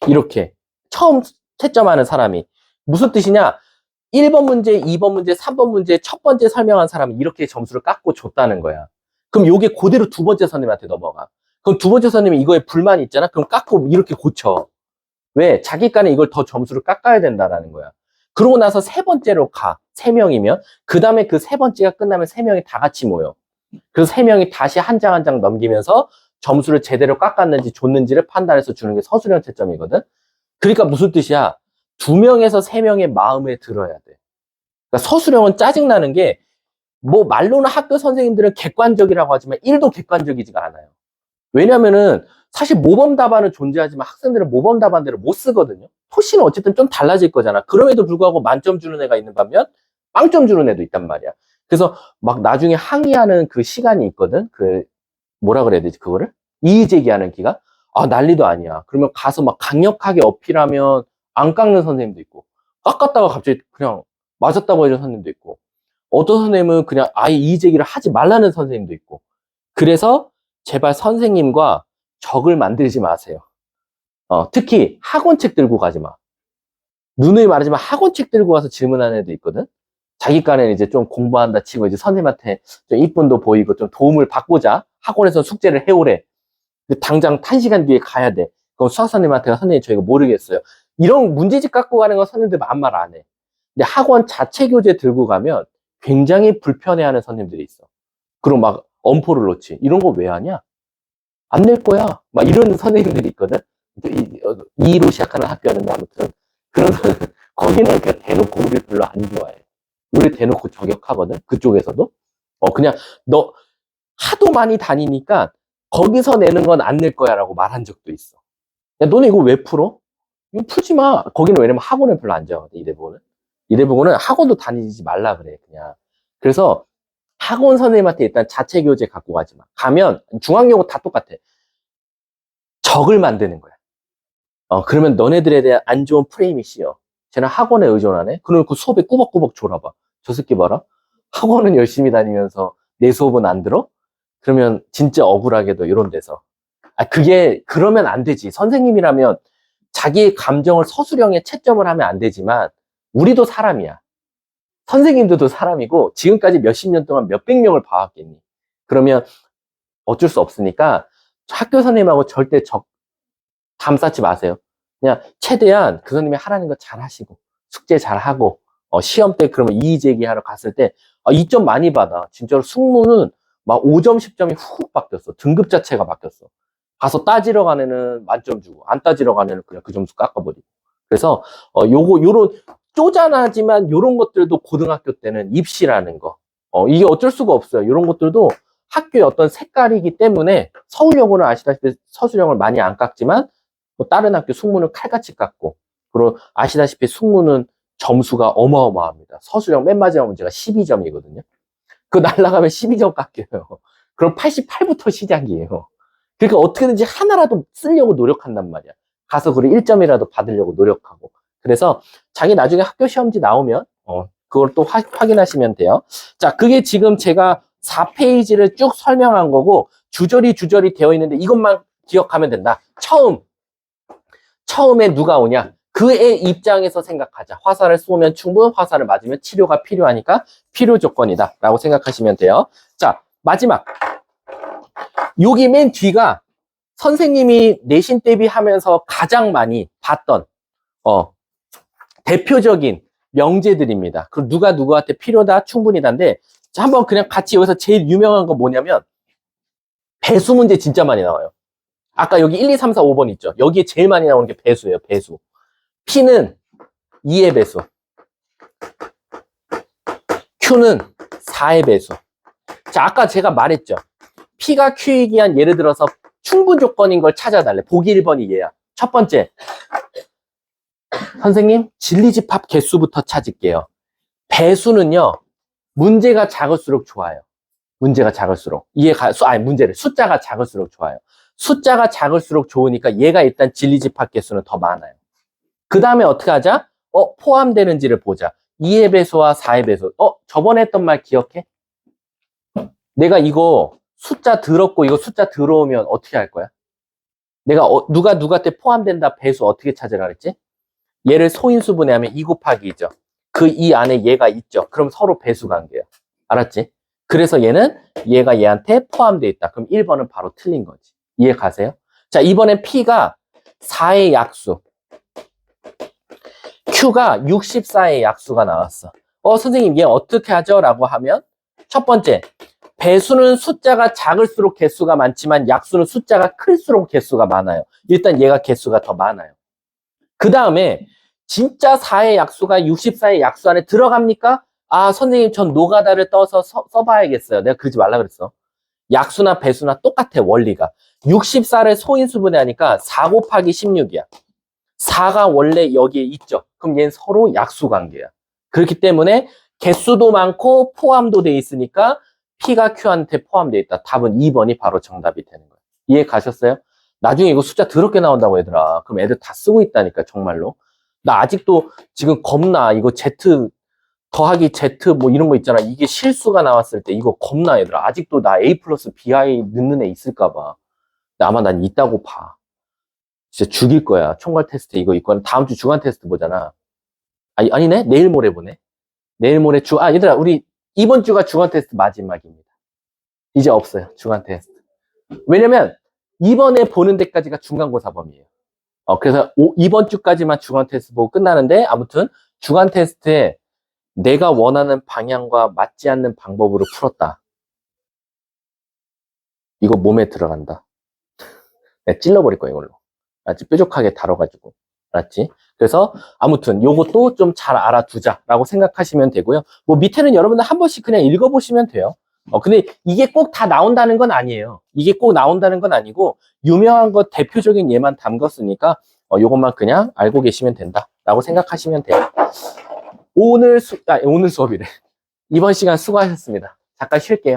Speaker 1: 이렇게. 처음 채점하는 사람이. 무슨 뜻이냐? 1번 문제, 2번 문제, 3번 문제 첫 번째 설명한 사람이 이렇게 점수를 깎고 줬다는 거야. 그럼 요게 그대로 두 번째 선생님한테 넘어가. 그럼 두 번째 선생님이 이거에 불만이 있잖아? 그럼 깎고 이렇게 고쳐. 왜? 자기 간에 이걸 더 점수를 깎아야 된다라는 거야. 그러고 나서 세 번째로 가. 3명이면. 그 다음에 그 세 번째가 끝나면 3명이 다 같이 모여. 그래서 3명이 다시 한 장 한 장 넘기면서 점수를 제대로 깎았는지 줬는지를 판단해서 주는 게 서술형 채점이거든. 그러니까 무슨 뜻이야? 2명에서 3명의 마음에 들어야 돼. 그러니까 서술형은 짜증나는 게, 뭐 말로는 학교 선생님들은 객관적이라고 하지만 1도 객관적이지가 않아요. 왜냐면은 사실 모범 답안은 존재하지만 학생들은 모범 답안대로 못 쓰거든요. 토시는 어쨌든 좀 달라질 거잖아. 그럼에도 불구하고 만점 주는 애가 있는 반면 빵점 주는 애도 있단 말이야. 그래서 막 나중에 항의하는 그 시간이 있거든. 그 뭐라 그래야 되지 그거를? 이의 제기하는 기간? 아, 난리도 아니야. 그러면 가서 막 강력하게 어필하면 안 깎는 선생님도 있고, 깎았다가 갑자기 그냥 맞았다고 해준 선생님도 있고, 어떤 선생님은 그냥 아예 이의 제기를 하지 말라는 선생님도 있고. 그래서 제발 선생님과 적을 만들지 마세요. 특히 학원책 들고 가지 마. 누누이 말하지만 학원책 들고 가서 질문하는 애도 있거든. 자기 간에는 이제 좀 공부한다 치고 이제 선생님한테 좀 이쁨도 보이고 좀 도움을 받고자 학원에서 숙제를 해오래. 당장 1시간 뒤에 가야 돼. 그럼 수학 선생님한테 선생님 저 이거 모르겠어요. 이런 문제집 갖고 가는 건 선생님들 아무 말 안 해. 근데 학원 자체 교재 들고 가면 굉장히 불편해하는 선생님들이 있어. 그럼 막 엄포를 놓지. 이런 거 왜 하냐? 안 낼 거야. 막 이런 선생님들이 있거든. 2로 시작하는 학교였는데 아무튼 그런 거기는 그냥 대놓고 우리 별로 안 좋아해. 우리 대놓고 저격하거든. 그쪽에서도. 그냥 너 하도 많이 다니니까 거기서 내는 건 안 낼 거야 라고 말한 적도 있어. 야, 너네 이거 왜 풀어? 이거 풀지 마. 거기는 왜냐면 학원을 별로 안 좋아하거든, 이대부고는. 이대부고는 학원도 다니지 말라 그래, 그냥. 그래서 학원 선생님한테 일단 자체 교재 갖고 가지 마. 가면 중학용어 다 똑같아. 적을 만드는 거야. 그러면 너네들에 대한 안 좋은 프레임이 씌어. 쟤는 학원에 의존하네? 그러면 그 수업에 꾸벅꾸벅 졸아봐. 저 새끼 봐라. 학원은 열심히 다니면서 내 수업은 안 들어? 그러면 진짜 억울하게도 이런 데서. 그게, 그러면 안 되지. 선생님이라면 자기의 감정을 서술형에 채점을 하면 안 되지만, 우리도 사람이야. 선생님들도 사람이고, 지금까지 몇십 년 동안 몇백 명을 봐왔겠니? 그러면 어쩔 수 없으니까, 학교 선생님하고 절대 담쌓지 마세요. 그냥 최대한 그 선생님이 하라는 거 잘 하시고, 숙제 잘 하고, 시험 때 그러면 이의 제기하러 갔을 때, 2점 많이 받아. 진짜로 숙무는 막 5점, 10점이 훅 바뀌었어. 등급 자체가 바뀌었어. 가서 따지러 간 애는 만점 주고, 안 따지러 간 애는 그냥 그 점수 깎아버리고. 그래서, 요런, 쪼잔하지만 요런 것들도 고등학교 때는 입시라는 거. 이게 어쩔 수가 없어요. 요런 것들도 학교의 어떤 색깔이기 때문에 서울여고는 아시다시피 서술형을 많이 안 깎지만, 뭐 다른 학교 숙무는 칼같이 깎고, 그리고 아시다시피 숙무는 점수가 어마어마합니다. 서술형 맨 마지막 문제가 12점이거든요. 그거 날라가면 12점 깎여요. 그럼 88부터 시작이에요. 그러니까 어떻게든지 하나라도 쓰려고 노력한단 말이야. 가서 그래 1점이라도 받으려고 노력하고. 그래서 자기 나중에 학교 시험지 나오면 그걸 또 확인하시면 돼요. 자, 그게 지금 제가 4페이지를 쭉 설명한 거고 주저리 되어 있는데 이것만 기억하면 된다. 처음에 누가 오냐? 그의 입장에서 생각하자. 화살을 쏘면 충분, 화살을 맞으면 치료가 필요하니까 필요 조건이다 라고 생각하시면 돼요. 자, 마지막. 여기 맨 뒤가 선생님이 내신 대비하면서 가장 많이 봤던 대표적인 명제들입니다. 그 누가 누구한테 필요다, 충분히다인데, 자, 한번 그냥 같이 여기서 제일 유명한 거 뭐냐면, 배수 문제 진짜 많이 나와요. 아까 여기 1, 2, 3, 4, 5번 있죠? 여기에 제일 많이 나오는 게 배수예요, 배수. P는 2의 배수. Q는 4의 배수. 자, 아까 제가 말했죠. P가 Q이기한 예를 들어서 충분 조건인 걸 찾아달래. 보기 1번이 얘야. 첫 번째. 선생님, 진리집합 개수부터 찾을게요. 배수는요, 문제가 작을수록 좋아요. 문제가 작을수록. 문제를. 숫자가 작을수록 좋아요. 숫자가 작을수록 좋으니까 얘가 일단 진리집합 개수는 더 많아요. 그 다음에 어떻게 하자? 포함되는지를 보자. 2의 배수와 4의 배수. 저번에 했던 말 기억해? 내가 이거 숫자 들었고 이거 숫자 들어오면 어떻게 할 거야? 내가 누가 누구한테 포함된다 배수 어떻게 찾으라 그랬지? 얘를 소인수분해하면 2 곱하기 2죠. 그 2 안에 얘가 있죠. 그럼 서로 배수 관계야. 알았지? 그래서 얘가 얘한테 포함되어 있다. 그럼 1번은 바로 틀린 거지. 이해 가세요? 자, 이번엔 P가 4의 약수. Q가 64의 약수가 나왔어. 선생님, 얘 어떻게 하죠? 라고 하면, 첫 번째, 배수는 숫자가 작을수록 개수가 많지만 약수는 숫자가 클수록 개수가 많아요. 일단 얘가 개수가 더 많아요. 그 다음에, 진짜 4의 약수가 64의 약수 안에 들어갑니까? 선생님, 전 노가다를 떠서 써봐야겠어요. 내가 그러지 말라 그랬어. 약수나 배수나 똑같아, 원리가. 64를 소인수분해 하니까 4 곱하기 16이야. 4가 원래 여기에 있죠. 그럼 얘는 서로 약수 관계야. 그렇기 때문에 개수도 많고 포함도 돼 있으니까 P가 Q한테 포함되어 있다. 답은 2번이 바로 정답이 되는 거예요. 이해 가셨어요? 나중에 이거 숫자 더럽게 나온다고 얘들아. 그럼 애들 다 쓰고 있다니까, 정말로. 나 아직도 지금 겁나. 이거 Z 더하기 Z 뭐 이런 거 있잖아. 이게 실수가 나왔을 때 이거 겁나 얘들아. 아직도 나 A 플러스 BI 넣는 애 있을까 봐. 아마 난 있다고 봐. 진짜 죽일 거야. 총괄 테스트 이거 있고 다음 주 주간 테스트 보잖아. 아니네? 내일 모레 보네. 내일 모레 얘들아, 우리 이번 주가 주간 테스트 마지막입니다. 이제 없어요. 주간 테스트. 왜냐면 이번에 보는 데까지가 중간고사 범위예요. 그래서 이번 주까지만 주간 테스트 보고 끝나는데, 아무튼 주간 테스트에 내가 원하는 방향과 맞지 않는 방법으로 풀었다. 이거 몸에 들어간다. 내가 찔러버릴 거야, 이걸로. 알았지? 뾰족하게 다뤄가지고. 알았지? 그래서 아무튼 요것도 좀 잘 알아두자라고 생각하시면 되고요. 뭐 밑에는 여러분들 한 번씩 그냥 읽어보시면 돼요. 근데 이게 꼭 다 나온다는 건 아니에요. 이게 꼭 나온다는 건 아니고 유명한 것 대표적인 예만 담궜으니까 요것만 그냥 알고 계시면 된다라고 생각하시면 돼요. 오늘 수업이래. 이번 시간 수고하셨습니다. 잠깐 쉴게요.